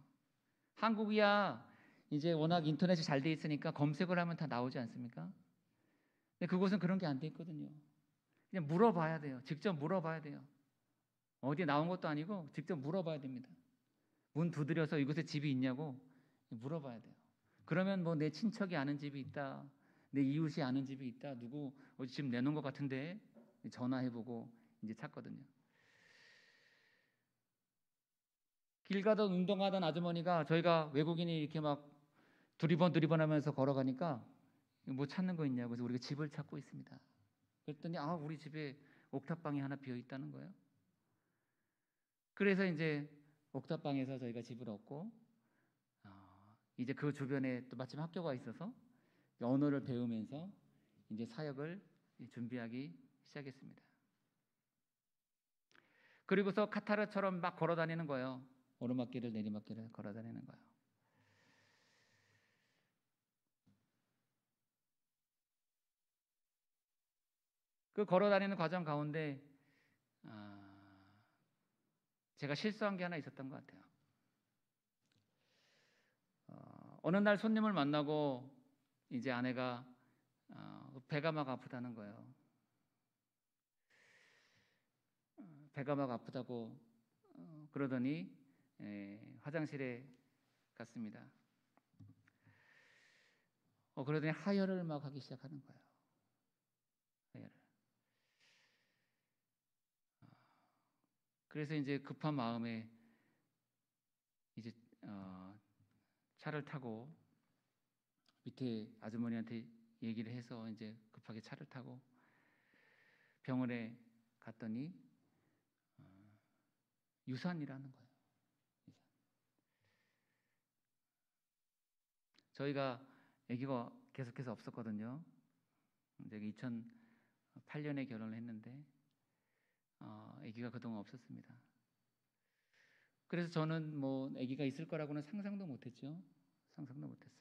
한국이야 이제 워낙 인터넷이 잘 돼 있으니까 검색을 하면 다 나오지 않습니까? 근데 그곳은 그런 게 안 돼 있거든요. 그냥 물어봐야 돼요. 직접 물어봐야 돼요. 어디 나온 것도 아니고 직접 물어봐야 됩니다. 문 두드려서 이곳에 집이 있냐고 물어봐야 돼요. 그러면 뭐 내 친척이 아는 집이 있다, 내 이웃이 아는 집이 있다, 누구 어디 집 내놓은 것 같은데 전화해보고 이제 찾거든요. 길 가던 운동하던 아주머니가 저희가 외국인이 이렇게 막 두리번 하면서 걸어가니까 뭐 찾는 거 있냐고 그래서 우리가 집을 찾고 있습니다. 그랬더니 우리 집에 옥탑방이 하나 비어 있다는 거예요. 그래서 이제 옥탑방에서 저희가 집을 얻고 이제 그 주변에 또 마침 학교가 있어서 언어를 배우면서 이제 사역을 준비하기 시작했습니다. 그리고서 카타르처럼 막 걸어 다니는 거예요. 오르막길을 내리막길을 걸어 다니는 거예요. 그 걸어 다니는 과정 가운데 제가 실수한 게 하나 있었던 것 같아요. 어느 날 손님을 만나고 이제 아내가 배가 막 아프다는 거예요. 배가 막 아프다고 그러더니 화장실에 갔습니다. 그러더니 하혈을 막 하기 시작하는 거예요. 하혈을. 그래서 이제 급한 마음에 이제 차를 타고 밑에 아주머니한테 얘기를 해서 이제 급하게 차를 타고 병원에 갔더니 유산이라는 거예요. 유산. 저희가 아기가 계속해서 없었거든요. 이제 2008년에 결혼을 했는데 아기가 그동안 없었습니다. 그래서 저는 뭐 아기가 있을 거라고는 상상도 못했죠. 상상도 못했어요.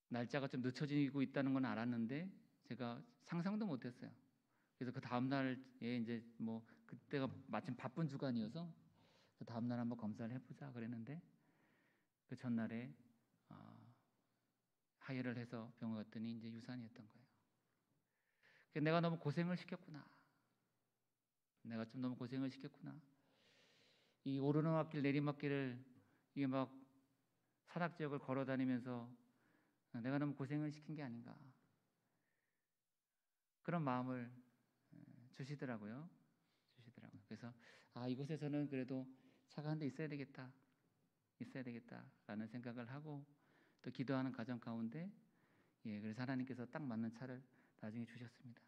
날짜가 좀 늦춰지고 있다는 건 알았는데 제가 상상도 못했어요. 그래서 그 다음 날에 이제 뭐 그때가 마침 바쁜 주간이어서 그 다음 날 한번 검사를 해보자 그랬는데 그 전날에 하혈을 해서 병원 갔더니 이제 유산이었던 거예요. 내가 너무 고생을 시켰구나. 내가 좀 너무 고생을 시켰구나. 이 오르막길 내리막길을 이게 막 산악지역을 걸어 다니면서 내가 너무 고생을 시킨 게 아닌가. 그런 마음을 주시더라고요. 그래서 이곳에서는 그래도 차가 한 대 있어야 되겠다라는 생각을 하고 또 기도하는 과정 가운데 그래서 하나님께서 딱 맞는 차를 나중에 주셨습니다.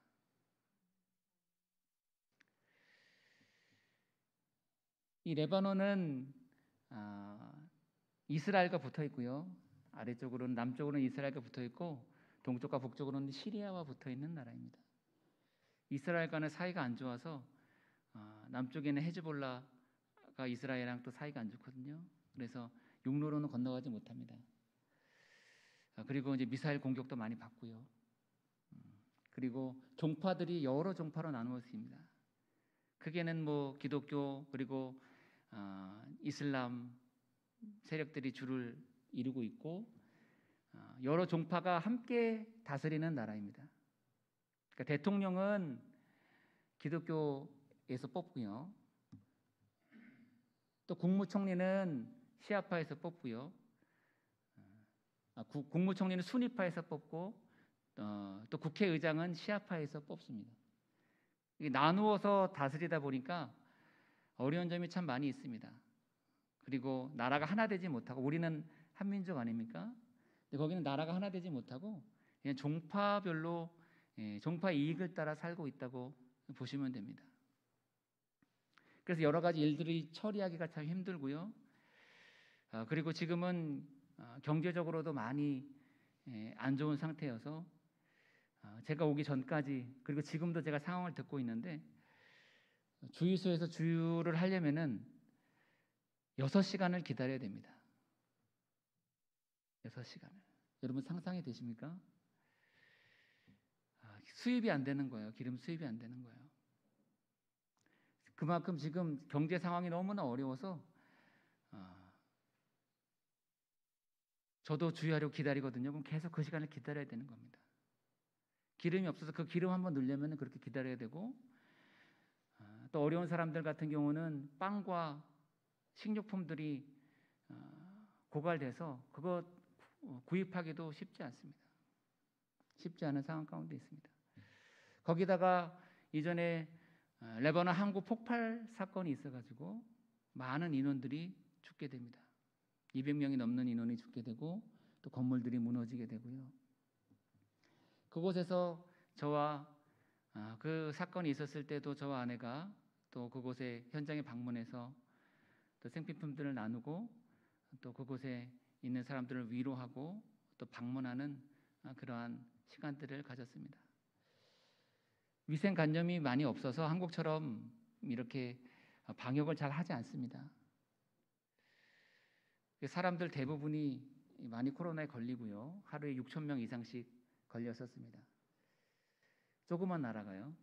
이 레바논은 이스라엘과 붙어 있고요. 아래쪽으로는 남쪽으로는 이스라엘과 붙어 있고 동쪽과 북쪽으로는 시리아와 붙어 있는 나라입니다. 이스라엘과는 사이가 안 좋아서 남쪽에는 헤즈볼라가 이스라엘이랑 또 사이가 안 좋거든요. 그래서 육로로는 건너가지 못합니다. 그리고 이제 미사일 공격도 많이 받고요. 그리고 종파들이 여러 종파로 나누어 있습니다. 크게는 뭐 기독교 그리고 이슬람 세력들이 주를 이루고 있고 여러 종파가 함께 다스리는 나라입니다. 그러니까 대통령은 기독교에서 뽑고요. 또 국무총리는 시아파에서 뽑고요. 국무총리는 수니파에서 뽑고 또 국회의장은 시아파에서 뽑습니다. 이게 나누어서 다스리다 보니까 어려운 점이 참 많이 있습니다. 그리고 나라가 하나 되지 못하고 우리는 한민족 아닙니까? 근데 거기는 나라가 하나 되지 못하고 그냥 종파별로 종파 이익을 따라 살고 있다고 보시면 됩니다. 그래서 여러 가지 일들이 처리하기가 참 힘들고요. 그리고 지금은 경제적으로도 많이 안 좋은 상태여서 제가 오기 전까지 그리고 지금도 제가 상황을 듣고 있는데 주유소에서 주유를 하려면은 6시간을 기다려야 됩니다. 6시간을. 여러분 상상이 되십니까? 수입이 안 되는 거예요. 기름 수입이 안 되는 거예요. 그만큼 지금 경제 상황이 너무나 어려워서 저도 주유하려고 기다리거든요. 그럼 계속 그 시간을 기다려야 되는 겁니다. 기름이 없어서 그 기름 한번 넣으려면 그렇게 기다려야 되고 또 어려운 사람들 같은 경우는 빵과 식료품들이 고갈돼서 그거 구입하기도 쉽지 않습니다. 쉽지 않은 상황 가운데 있습니다. 거기다가 이전에 레바논 항구 폭발 사건이 있어가지고 많은 인원들이 죽게 됩니다. 200명이 넘는 인원이 죽게 되고 또 건물들이 무너지게 되고요. 그곳에서 저와 그 사건이 있었을 때도 저와 아내가 또 그곳에 현장에 방문해서 또 생필품들을 나누고 또 그곳에 있는 사람들을 위로하고 또 방문하는 그러한 시간들을 가졌습니다. 위생관념이 많이 없어서 한국처럼 이렇게 방역을 잘 하지 않습니다. 사람들 대부분이 많이 코로나에 걸리고요. 하루에 6,000명 이상씩 걸렸었습니다. 조그만 나라가요.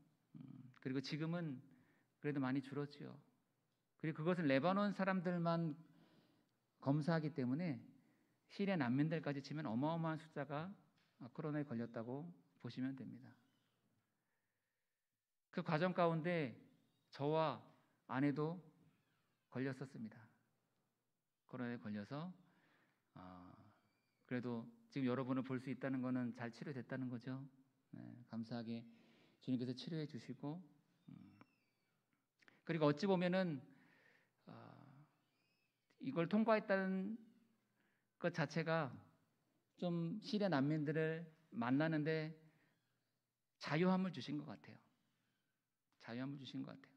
그리고 지금은 그래도 많이 줄었죠. 그리고 그것은 레바논 사람들만 검사하기 때문에 시리아 난민들까지 치면 어마어마한 숫자가 코로나에 걸렸다고 보시면 됩니다. 그 과정 가운데 저와 아내도 걸렸었습니다. 코로나에 걸려서 그래도 지금 여러분을 볼 수 있다는 것은 잘 치료됐다는 거죠. 감사하게 주님께서 치료해 주시고 그리고 어찌 보면은 이걸 통과했다는 것 자체가 좀 시리아 난민들을 만나는데 자유함을 주신 것 같아요. 자유함을 주신 것 같아요.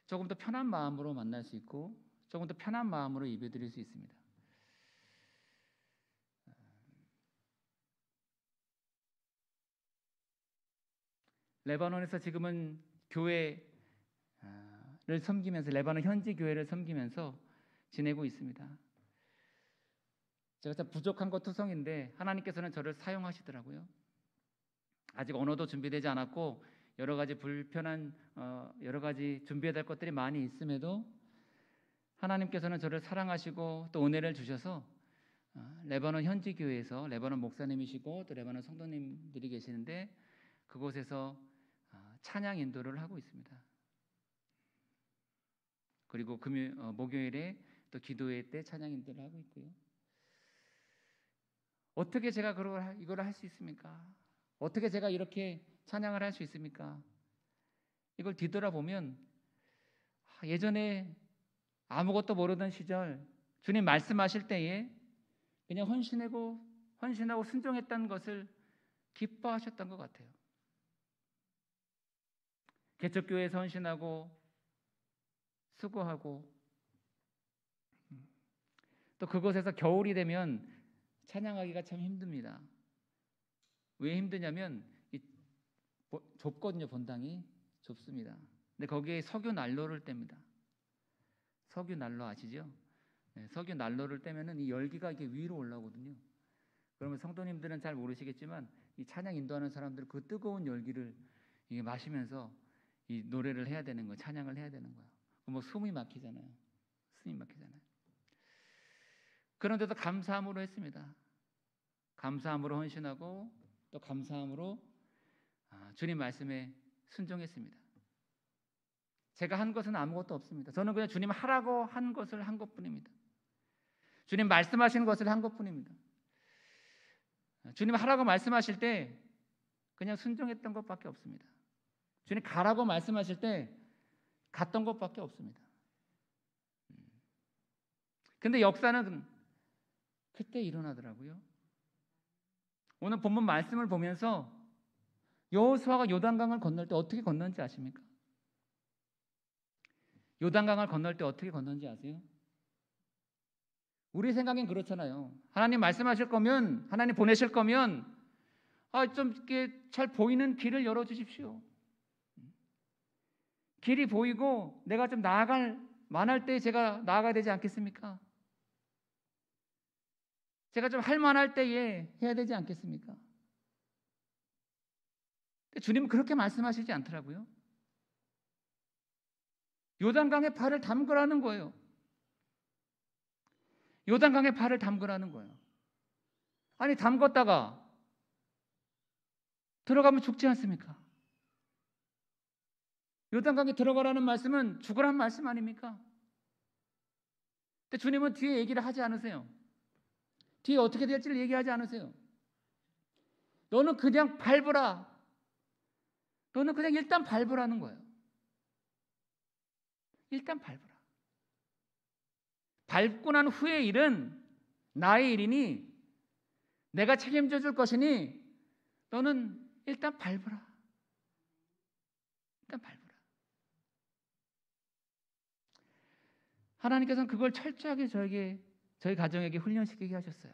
조금 더 편한 마음으로 만날 수 있고 조금 더 편한 마음으로 예배드릴 수 있습니다. 레바논에서 지금은 교회를 섬기면서 레바논 현지 교회를 섬기면서 지내고 있습니다. 제가 참 부족한 것 투성인데 하나님께서는 저를 사용하시더라고요. 아직 언어도 준비되지 않았고 여러 가지 불편한 여러 가지 준비해야 될 것들이 많이 있음에도 하나님께서는 저를 사랑하시고 또 은혜를 주셔서 레바논 현지 교회에서 레바논 목사님이시고 또 레바논 성도님들이 계시는데 그곳에서 찬양 인도를 하고 있습니다. 그리고 목요일에 또 기도회 때 찬양 인도를 하고 있고요. 어떻게 제가 이걸 할 수 있습니까? 어떻게 제가 이렇게 찬양을 할 수 있습니까? 이걸 뒤돌아보면 예전에 아무것도 모르던 시절 주님 말씀하실 때에 그냥 헌신하고 순종했던 것을 기뻐하셨던 것 같아요. 개척교회에서 헌신하고 수고하고 또 그곳에서 겨울이 되면 찬양하기가 참 힘듭니다. 왜 힘드냐면 좁거든요. 본당이 좁습니다. 근데 거기에 석유 난로를 뗍니다. 석유 난로 아시죠? 네, 석유 난로를 떼면은 이 열기가 이게 위로 올라오거든요. 그러면 성도님들은 잘 모르시겠지만 이 찬양 인도하는 사람들은 그 뜨거운 열기를 이게 마시면서 이 노래를 해야 되는 거예요. 찬양을 해야 되는 거예요. 뭐 숨이 막히잖아요. 숨이 막히잖아요. 그런데도 감사함으로 했습니다. 감사함으로 헌신하고 또 감사함으로 주님 말씀에 순종했습니다. 제가 한 것은 아무것도 없습니다. 저는 그냥 주님 하라고 한 것을 한 것뿐입니다. 주님 말씀하시는 것을 한 것뿐입니다. 주님 하라고 말씀하실 때 그냥 순종했던 것밖에 없습니다. 주님 가라고 말씀하실 때 갔던 것밖에 없습니다. 근데 역사는 그때 일어나더라고요. 오늘 본문 말씀을 보면서 여호수아가 요단강을 건널 때 어떻게 건넌지 아십니까? 요단강을 건널 때 어떻게 건넌지 아세요? 우리 생각엔 그렇잖아요. 하나님 말씀하실 거면, 하나님 보내실 거면 좀 이렇게 잘 보이는 길을 열어주십시오. 길이 보이고 내가 좀 나아갈 만할 때 제가 나아가야 되지 않겠습니까? 제가 좀 할 만할 때에 해야 되지 않겠습니까? 근데 주님은 그렇게 말씀하시지 않더라고요. 요단강에 발을 담그라는 거예요. 요단강에 발을 담그라는 거예요. 아니 담궜다가 들어가면 죽지 않습니까? 요단강에 들어가라는 말씀은 죽으라는 말씀 아닙니까? 근데 주님은 뒤에 얘기를 하지 않으세요. 뒤에 어떻게 될지를 얘기하지 않으세요. 너는 그냥 밟으라. 너는 그냥 일단 밟으라는 거예요. 일단 밟으라. 밟고 난 후의 일은 나의 일이니 내가 책임져 줄 것이니 너는 일단 밟으라. 일단 밟으라. 하나님께서는 그걸 철저하게 저희 가정에게 훈련시키게 하셨어요.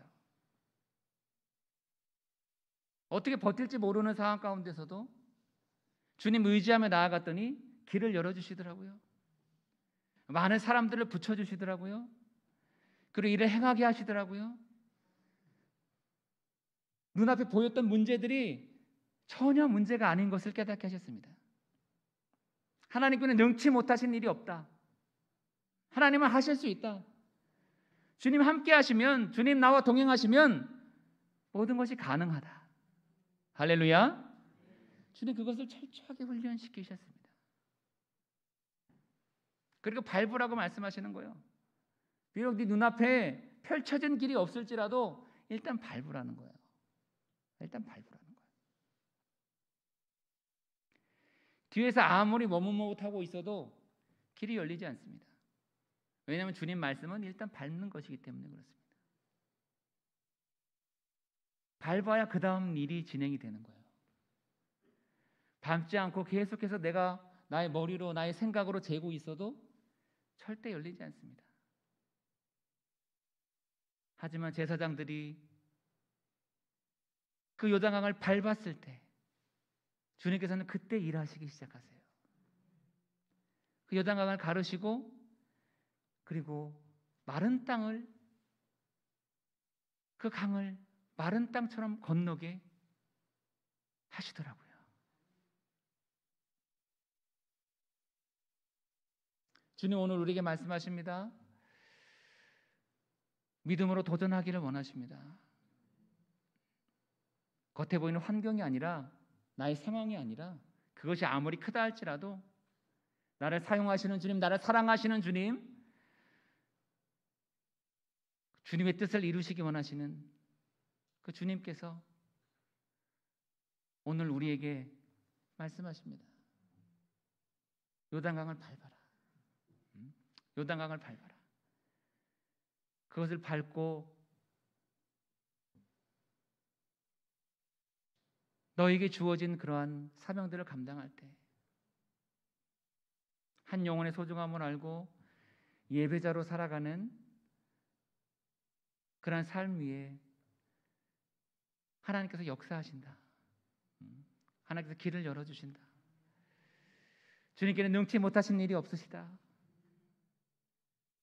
어떻게 버틸지 모르는 상황 가운데서도 주님 의지하며 나아갔더니 길을 열어주시더라고요. 많은 사람들을 붙여주시더라고요. 그리고 일을 행하게 하시더라고요. 눈앞에 보였던 문제들이 전혀 문제가 아닌 것을 깨닫게 하셨습니다. 하나님께는 능치 못하신 일이 없다. 하나님은 하실 수 있다. 주님 함께 하시면, 주님 나와 동행하시면 모든 것이 가능하다. 할렐루야. 주님 그것을 철저하게 훈련시키셨습니다. 그리고 밟으라고 말씀하시는 거예요. 비록 네 눈앞에 펼쳐진 길이 없을지라도 일단 밟으라는 거예요. 일단 밟으라는 거예요. 뒤에서 아무리 머뭇머뭇하고 있어도 길이 열리지 않습니다. 왜냐하면 주님 말씀은 일단 밟는 것이기 때문에 그렇습니다. 밟아야 그 다음 일이 진행이 되는 거예요. 밟지 않고 계속해서 내가 나의 머리로 나의 생각으로 재고 있어도 절대 열리지 않습니다. 하지만 제사장들이 그 요단강을 밟았을 때 주님께서는 그때 일하시기 시작하세요. 그 요단강을 가르시고 그리고 마른 땅을 그 강을 마른 땅처럼 건너게 하시더라고요. 주님 오늘 우리에게 말씀하십니다. 믿음으로 도전하기를 원하십니다. 겉에 보이는 환경이 아니라, 나의 상황이 아니라, 그것이 아무리 크다 할지라도 나를 사용하시는 주님, 나를 사랑하시는 주님, 주님의 뜻을 이루시기 원하시는 그 주님께서 오늘 우리에게 말씀하십니다. 요단강을 밟아라. 요단강을 밟아라. 그것을 밟고 너에게 주어진 그러한 사명들을 감당할 때 한 영혼의 소중함을 알고 예배자로 살아가는 그러한 삶 위에 하나님께서 역사하신다. 하나님께서 길을 열어주신다. 주님께는 능치 못하신 일이 없으시다.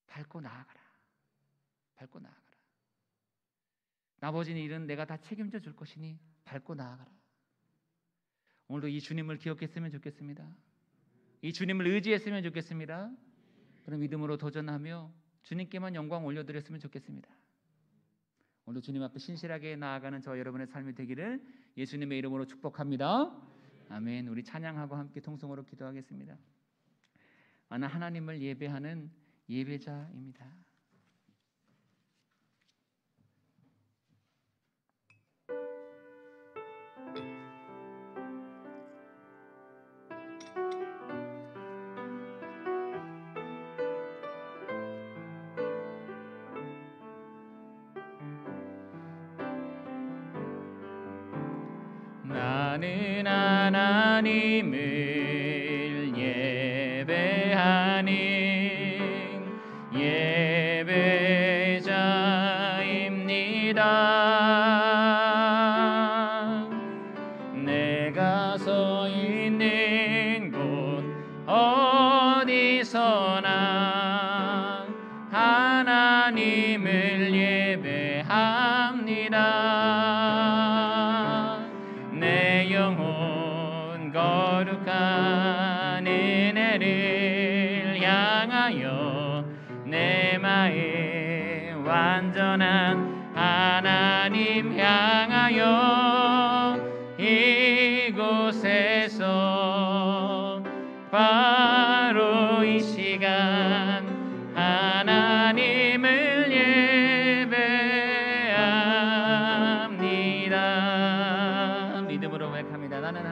밟고 나아가라. 밟고 나아가라. 나머지 일은 내가 다 책임져 줄 것이니 밟고 나아가라. 오늘도 이 주님을 기억했으면 좋겠습니다. 이 주님을 의지했으면 좋겠습니다. 그런 믿음으로 도전하며 주님께만 영광 올려드렸으면 좋겠습니다. 오늘 주님 앞에 신실하게 나아가는 저 여러분의 삶이 되기를 예수님의 이름으로 축복합니다. 아멘. 우리 찬양하고 함께 통성으로 기도하겠습니다. 나는 하나님을 예배하는 예배자입니다. 나는 하나님을 예배하는 예배자입니다. 내가 서 있는 곳 어디서나 하나님을 예배합니다. 내 영혼 거룩한 은혜를 향하여 내 마음 완전한 하나님 향하여 이곳에서 바로 이 시간 하나님을 예배합니다. 믿음으로 고백합니다. 나는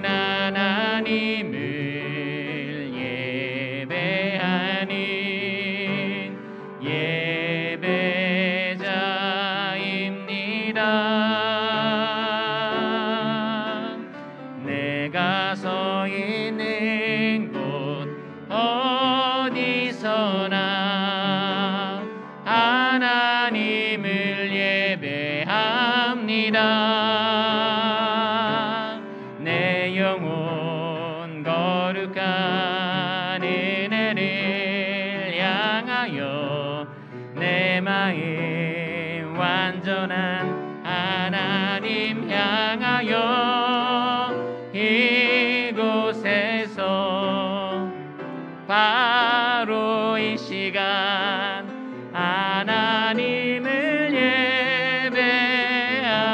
하나님을 예배하는 예배자입니다. 내가 서 있는 곳 어디서나 하나님을 예배합니다. 내 영혼 거룩한 은혜를 향하여 내 마음 완전한 하나님 향하여 이곳에서 바로 이 시간 하나님을 예배합니다.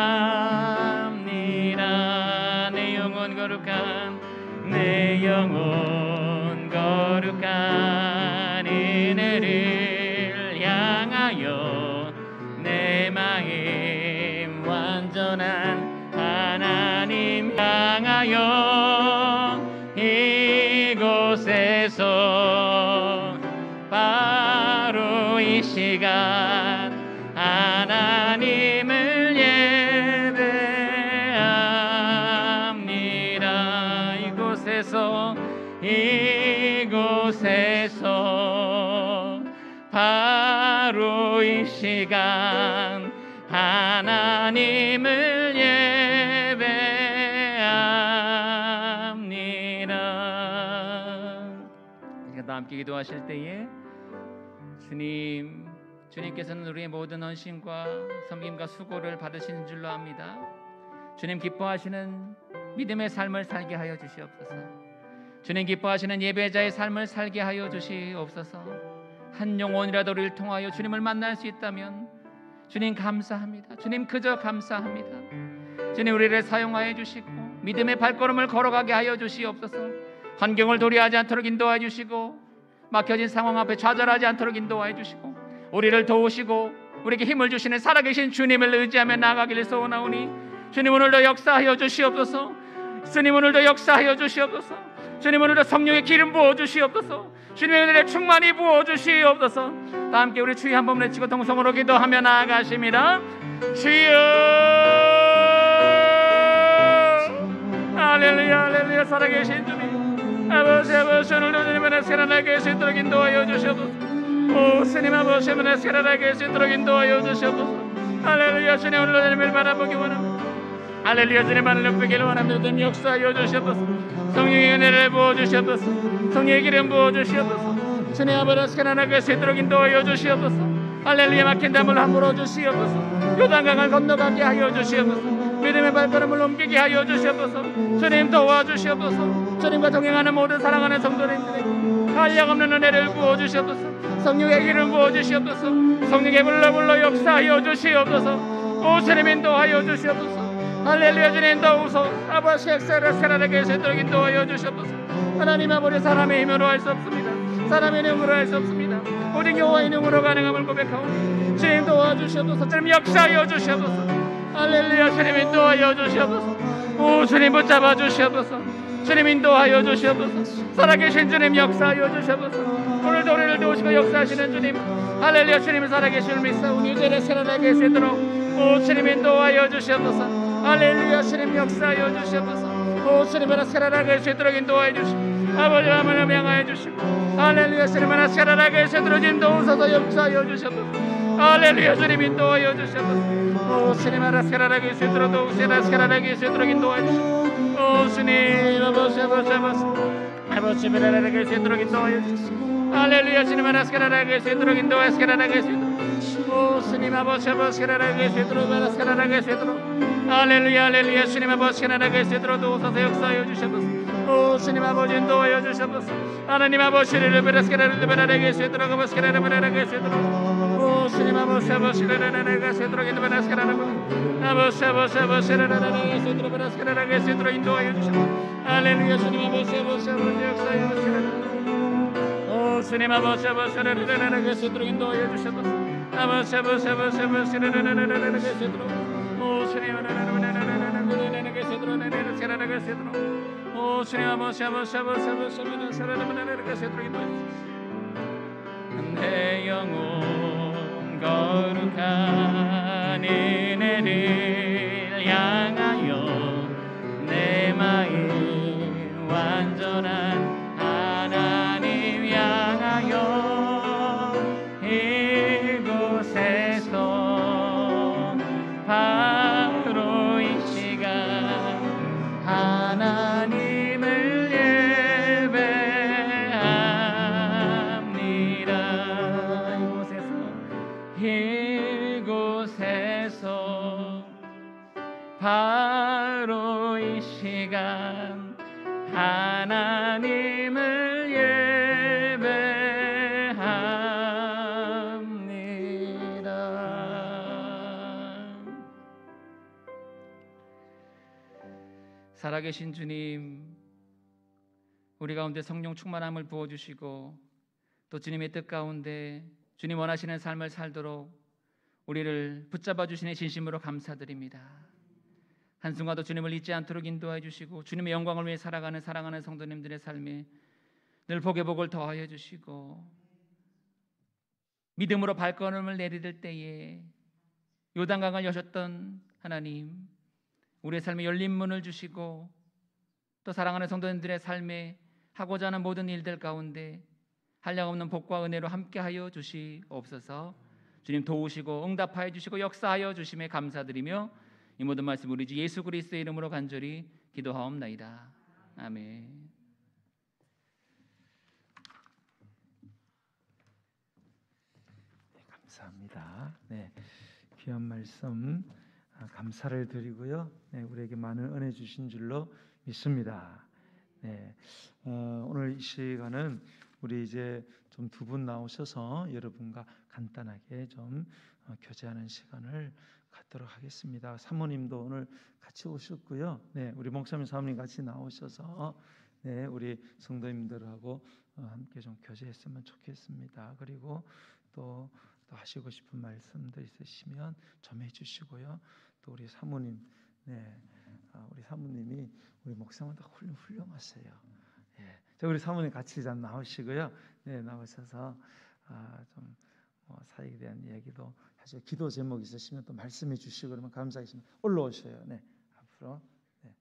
내 영혼 거룩한 은혜를 향하여 내 마음 완전한 하나님 향하여 이곳에서 바로 이 시간 하나님을 예배합니다. 이곳에서 바로 이 시간 하나님을 예배합니다. 다 함께 기도하실 때에 주님 주님께서는 우리의 모든 헌신과 섬김과 수고를 받으시는 줄로 압니다. 주님 기뻐하시는 믿음의 삶을 살게 하여 주시옵소서. 주님 기뻐하시는 예배자의 삶을 살게 하여 주시옵소서. 한 영혼이라도 우리를 통하여 주님을 만날 수 있다면 주님 감사합니다. 주님 그저 감사합니다. 주님 우리를 사용하여 주시고 믿음의 발걸음을 걸어가게 하여 주시옵소서. 환경을 도리하지 않도록 인도하여 주시고 막혀진 상황 앞에 좌절하지 않도록 인도하여 주시고 우리를 도우시고 우리에게 힘을 주시는 살아계신 주님을 의지하며 나아가기를 소원하오니 주님 오늘도 역사하여 주시옵소서. 주님 오늘도 역사하여 주시옵소서. 주님 오늘도 성령의 기름 부어 주시옵소서. 주님의 은혜를 충만히 부어 주시옵소서. 다 함께 우리 주여 한번 외치고 동성으로 기도하며 나아가십니다. 주여 할렐루야 할렐루야. 살아계신 주님 아버지 아버지 오늘도 주님의 살아나게 수 있도록 인도하여 주시옵소서. 오 주님 아버지 오늘도 살아나게 수 있도록 인도하여 주시옵소서. 할렐루야. 주님 오늘도 주님을 바라보기 원합니다. 할렐루야. 주님만을 높이기를 원합니다. 주님 역사하여 주시옵소서. 성령의 은혜를 부어주시옵소서. 성령의 기름 부어주시옵소서. 주님 아버지 살아나게 수 있도록 인도하여 주시옵소서. 할렐루야. 막힌 담을 함부로 주시옵소서. 요단강을 건너가게 하여 주시옵소서. 믿음의 발걸음을 옮기게 하여 주시옵소서. 주님 도와주시옵소서. 주님과 동행하는 모든 사랑하는 성도님들에게 한량없는 은혜를 부어주시옵소서. 성령의 기름 부어주시옵소서. 성령의 불러 역사하여 주시옵소서. 오 주님 인도하여 주시옵소서. 할렐루야. 주님 도우소. 아버지 역사를 살아나게 수 있도록 인도하여 주시옵소서. 하나님 아버지 사람의 힘으로 할 수 없습니다. 사람의 능으로 할 수 없습니다. 오직 여호와의 능으로 가능함을 고백하오니 주님 도와주시옵소서. 주님 역사하여 주시옵소서. 할렐루야. 주님 인도하여 주시옵소서. 오 주님 붙잡아 주시옵소서. 주님 인도하여 주시옵소서. 살아계신 주님 역사하여 주시옵소서. 오늘도 우리를 도우시고 역사하시는 주님 할렐루야. 주님이 살아계심을 믿사오니 이제는 살아나게 수 있도록 오 주님 인도하여 주시옵소서. 할렐루야. 주님 역사하여 주시옵소서. 오 주님 하나 살아나게 수 있도록 인도하여 주시고 아버지 하나님 향하여 주시고 할렐루야. 주님 하나 살아나게 수 있도록 인도하셔서 역사하여 주시옵소서. 할렐루야. 주님 인도하여 주시옵소서. 오 주님 하나 살아나게 수 있도록 도우시나 살아나게 수 있도록 인도하여 주시고 오 주님 아버지 아버지 살아나게 수 있도록 인도하여 주시고 할렐루야. 주님 하나 살아나게 수 있도록 인도하여 살아나게 수 있도록 오 주님 아버지 살아나게 수 있도록 살아나게 수 있도록 할렐루야 할렐루야. 주님 아버지 살아나게 수 있도록 도우소서. 역사하여 주시옵소서. 오 주님 아버지 인도하여 주시옵소서. 하나님 아버지를 살아나게 수 있도록 아버지 살아나게 수 있도록 오 주님 아버지 살아나게 수 있도록 인도하여 살아나게 아버지 살아나게 수 있도록 살아나게 수 있도록 인도하여 주시옵소서. 할렐루야. 주님 아버지 역사하여 주시옵소서. 오 주님 아버지 살아나게 수 있도록 인도하여 주시옵소서. 아버지 살아나게 수 있도록 오 주님 살아나게 수 있도록 살아나게 수 있도록 오 주님 아버지 살아나게 수 있도록 인도하여 주시옵소서. 내 영혼 거룩한 은혜를 향하여 내 마음 완전한 하나님 향하여 이곳에서 바로 이 시간 하나님을 예배합니다. 이곳에서 바로 이 시간 하나님을 예배합니다. 살아계신 주님, 우리 가운데 성령 충만함을 부어주시고 또 주님의 뜻 가운데 주님 원하시는 삶을 살도록 우리를 붙잡아 주시니 진심으로 감사드립니다. 한순간도 주님을 잊지 않도록 인도해 주시고 주님의 영광을 위해 살아가는 사랑하는 성도님들의 삶에 늘 복의 복을 더하여 주시고 믿음으로 발걸음을 내디딜 때에 요단강을 여셨던 하나님, 우리의 삶에 열린 문을 주시고 또 사랑하는 성도님들의 삶에 하고자 하는 모든 일들 가운데 한량없는 복과 은혜로 함께하여 주시옵소서. 주님 도우시고 응답하여 주시고 역사하여 주심에 감사드리며 이 모든 말씀 우리 주 예수 그리스도의 이름으로 간절히 기도하옵나이다. 아멘. 네, 감사합니다. 네, 귀한 말씀 감사를 드리고요. 네, 우리에게 많은 은혜 주신 줄로 믿습니다. 네, 오늘 이 시간은 우리 이제 좀 두 분 나오셔서 여러분과 간단하게 좀 교제하는 시간을 갖도록 하겠습니다. 사모님도 오늘 같이 오셨고요. 네, 우리 목사님 사모님 같이 나오셔서 네, 우리 성도님들하고 함께 좀 교제했으면 좋겠습니다. 그리고 또 하시고 싶은 말씀도 있으시면 좀 해주시고요. 또 우리 사모님, 네, 우리 사모님이 우리 목사님보다 훌륭하세요. 예, 자 우리 사모님 같이 좀 나오시고요. 네, 나오셔서 좀 사역에 대한 이야기도 하시고 기도 제목 있으시면 또 말씀해 주시고 그러면 감사하겠습니다. 올라오셔요. 네, 앞으로, 네,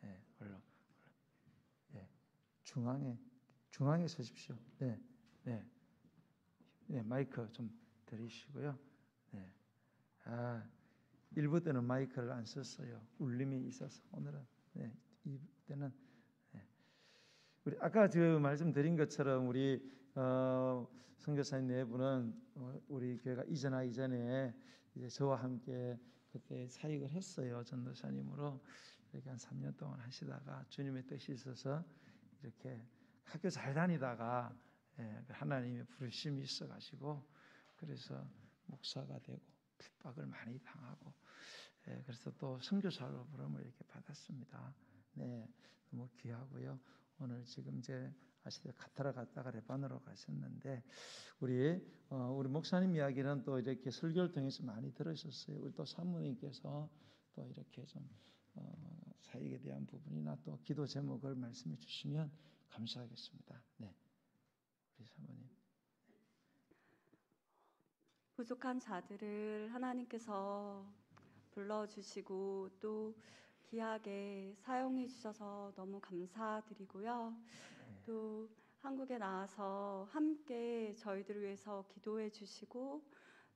네, 네, 중앙에 서십시오. 네, 네, 네, 마이크 좀 드리시고요. 네. 일부 때는 마이크를 안 썼어요. 울림이 있어서 오늘은 네, 이때는 네. 우리 아까 말씀드린 것처럼 우리 선교사님 네 분은 우리 교회가 이전하기 전에 이제 저와 함께 그때 사역을 했어요. 전도사님으로 이렇게 한 3년 동안 하시다가 주님의 뜻이 있어서 이렇게 학교 잘 다니다가 하나님의 부르심이 있어가지고 그래서 목사가 되고 핍박을 많이 당하고 그래서 또 선교사로 부름을 이렇게 받았습니다. 네, 너무 귀하고요. 오늘 지금 이제 아시다 카타라 갔다가 레바논으로 가셨는데 우리 목사님 이야기는 또 이렇게 설교를 통해서 많이 들으셨어요. 우리 또 사모님께서 또 이렇게 좀 사역에 대한 부분이나 또 기도 제목을 말씀해 주시면 감사하겠습니다. 네, 우리 사모님. 부족한 자들을 하나님께서 불러주시고 또 귀하게 사용해 주셔서 너무 감사드리고요. 또 한국에 나와서 함께 저희들을 위해서 기도해 주시고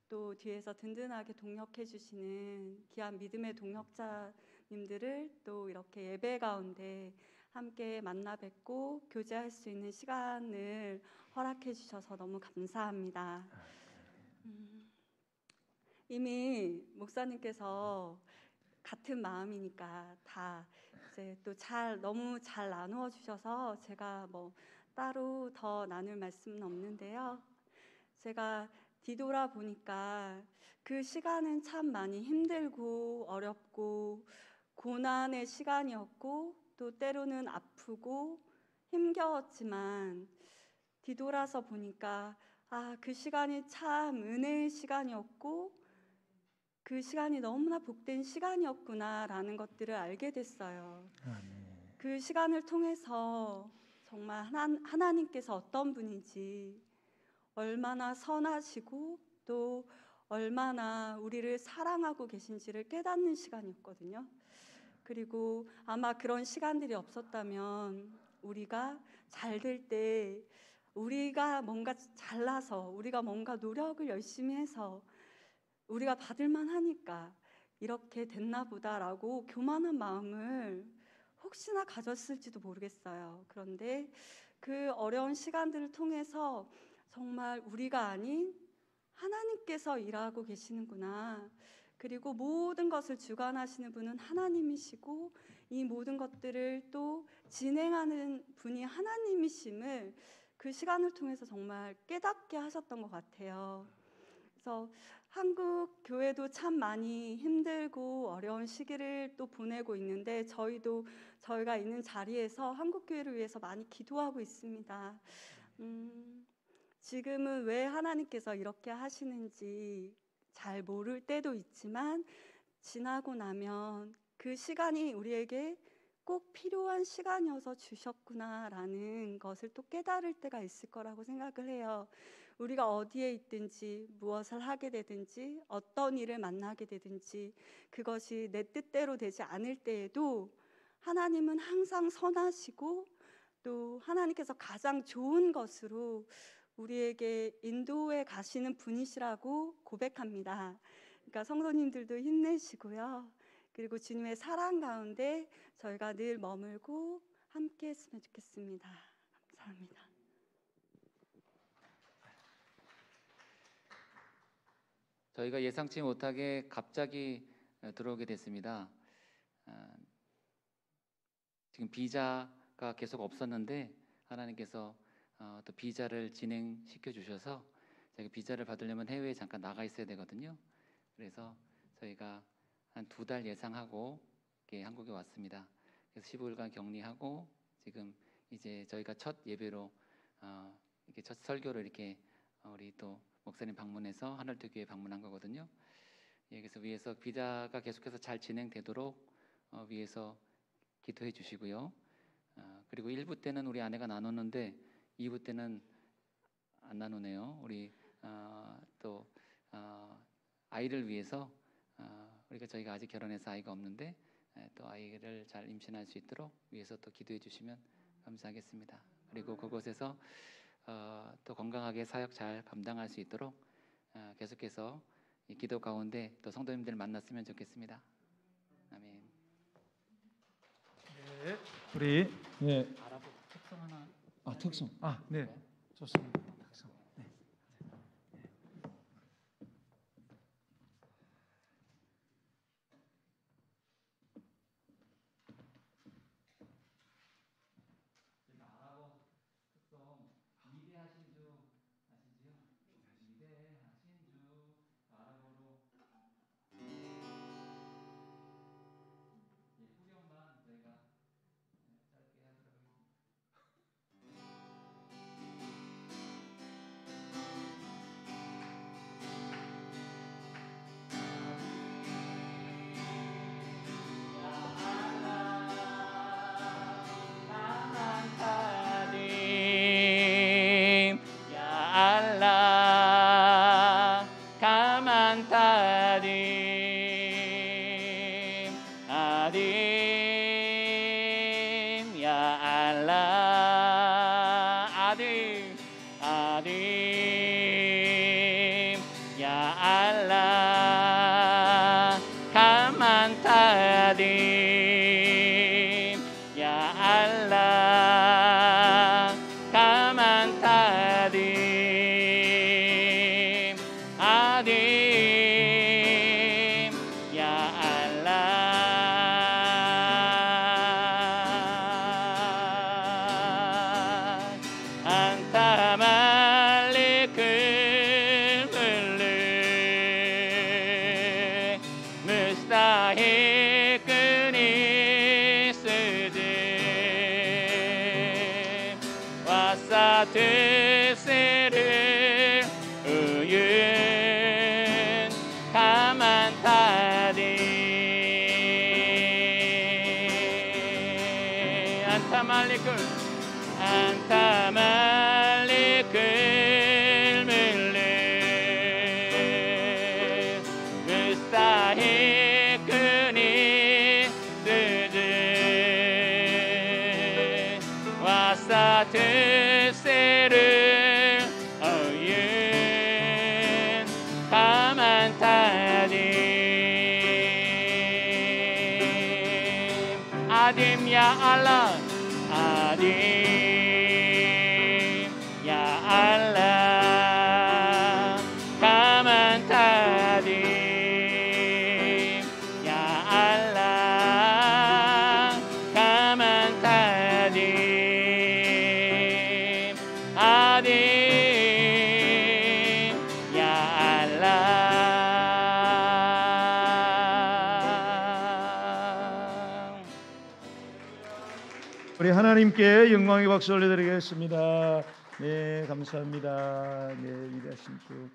또 뒤에서 든든하게 동역해 주시는 귀한 믿음의 동역자님들을 또 이렇게 예배 가운데 함께 만나 뵙고 교제할 수 있는 시간을 허락해 주셔서 너무 감사합니다. 이미 목사님께서 같은 마음이니까 다 이제 또 너무 잘 나누어 주셔서 제가 뭐 따로 더 나눌 말씀은 없는데요. 제가 뒤돌아 보니까 그 시간은 참 많이 힘들고 어렵고 고난의 시간이었고 또 때로는 아프고 힘겨웠지만 뒤돌아서 보니까 그 시간이 참 은혜의 시간이었고 그 시간이 너무나 복된 시간이었구나라는 것들을 알게 됐어요. 그 시간을 통해서 정말 하나님께서 어떤 분인지 얼마나 선하시고 또 얼마나 우리를 사랑하고 계신지를 깨닫는 시간이었거든요. 그리고 아마 그런 시간들이 없었다면 우리가 잘 될 때 우리가 뭔가 잘나서 우리가 뭔가 노력을 열심히 해서 우리가 받을만 하니까 이렇게 됐나 보다라고 교만한 마음을 혹시나 가졌을지도 모르겠어요. 그런데 그 어려운 시간들을 통해서 정말 우리가 아닌 하나님께서 일하고 계시는구나. 그리고 모든 것을 주관하시는 분은 하나님이시고 이 모든 것들을 또 진행하는 분이 하나님이심을 그 시간을 통해서 정말 깨닫게 하셨던 것 같아요. 그래서 한국 교회도 참 많이 힘들고 어려운 시기를 또 보내고 있는데 저희가 있는 자리에서 한국 교회를 위해서 많이 기도하고 있습니다. 지금은 왜 하나님께서 이렇게 하시는지 잘 모를 때도 있지만 지나고 나면 그 시간이 우리에게 꼭 필요한 시간이어서 주셨구나라는 것을 또 깨달을 때가 있을 거라고 생각을 해요. 우리가 어디에 있든지 무엇을 하게 되든지 어떤 일을 만나게 되든지 그것이 내 뜻대로 되지 않을 때에도 하나님은 항상 선하시고 또 하나님께서 가장 좋은 것으로 우리에게 인도해 가시는 분이시라고 고백합니다. 그러니까 성도님들도 힘내시고요. 그리고 주님의 사랑 가운데 저희가 늘 머물고 함께 했으면 좋겠습니다. 감사합니다. 저희가 예상치 못하게 갑자기 들어오게 됐습니다. 지금 비자가 계속 없었는데 하나님께서 또 비자를 진행시켜 주셔서 저희가 비자를 받으려면 해외에 잠깐 나가 있어야 되거든요. 그래서 저희가 한 2달 예상하고 이렇게 한국에 왔습니다. 그래서 15일간 격리하고 지금 이제 저희가 첫 예배로 이렇게 첫 설교로 이렇게 우리 또 목사님 방문해서 하늘교회 방문한 거거든요. 예, 그래서 위에서 비자가 계속해서 잘 진행되도록 위에서 기도해 주시고요. 그리고 1부 때는 우리 아내가 나눴는데 2부 때는 안 나누네요. 우리 또 아이를 위해서 우리가 저희가 아직 결혼해서 아이가 없는데 또 아이를 잘 임신할 수 있도록 위해서 또 기도해 주시면 감사하겠습니다. 그리고 그곳에서 또 건강하게 사역 잘 감당할 수 있도록 계속해서 이 기도 가운데 또 성도님들 만났으면 좋겠습니다. 아멘. 네, 우리 아랍어 특성 하나. 특성. 네, 좋습니다. 특성. 네. 아랍어 특성 위대하신 주 아시지요? 위대하신 주 아랍어로 후렴만 저희가 짧게 하도록 하겠습니다. 뜻을 의윤 가만타리 안타말리끌 물르 무스타히 끄니 뜨드 와사 뜻을 의윤 가만타리 아딤 야 알라 아dim ya Allah kaman tadim ya Allah kaman tadim adim ya Allah 우리 하나님께 영광의 박수 올려드리겠습니다. 네, 감사합니다. 네, 위대하신 주.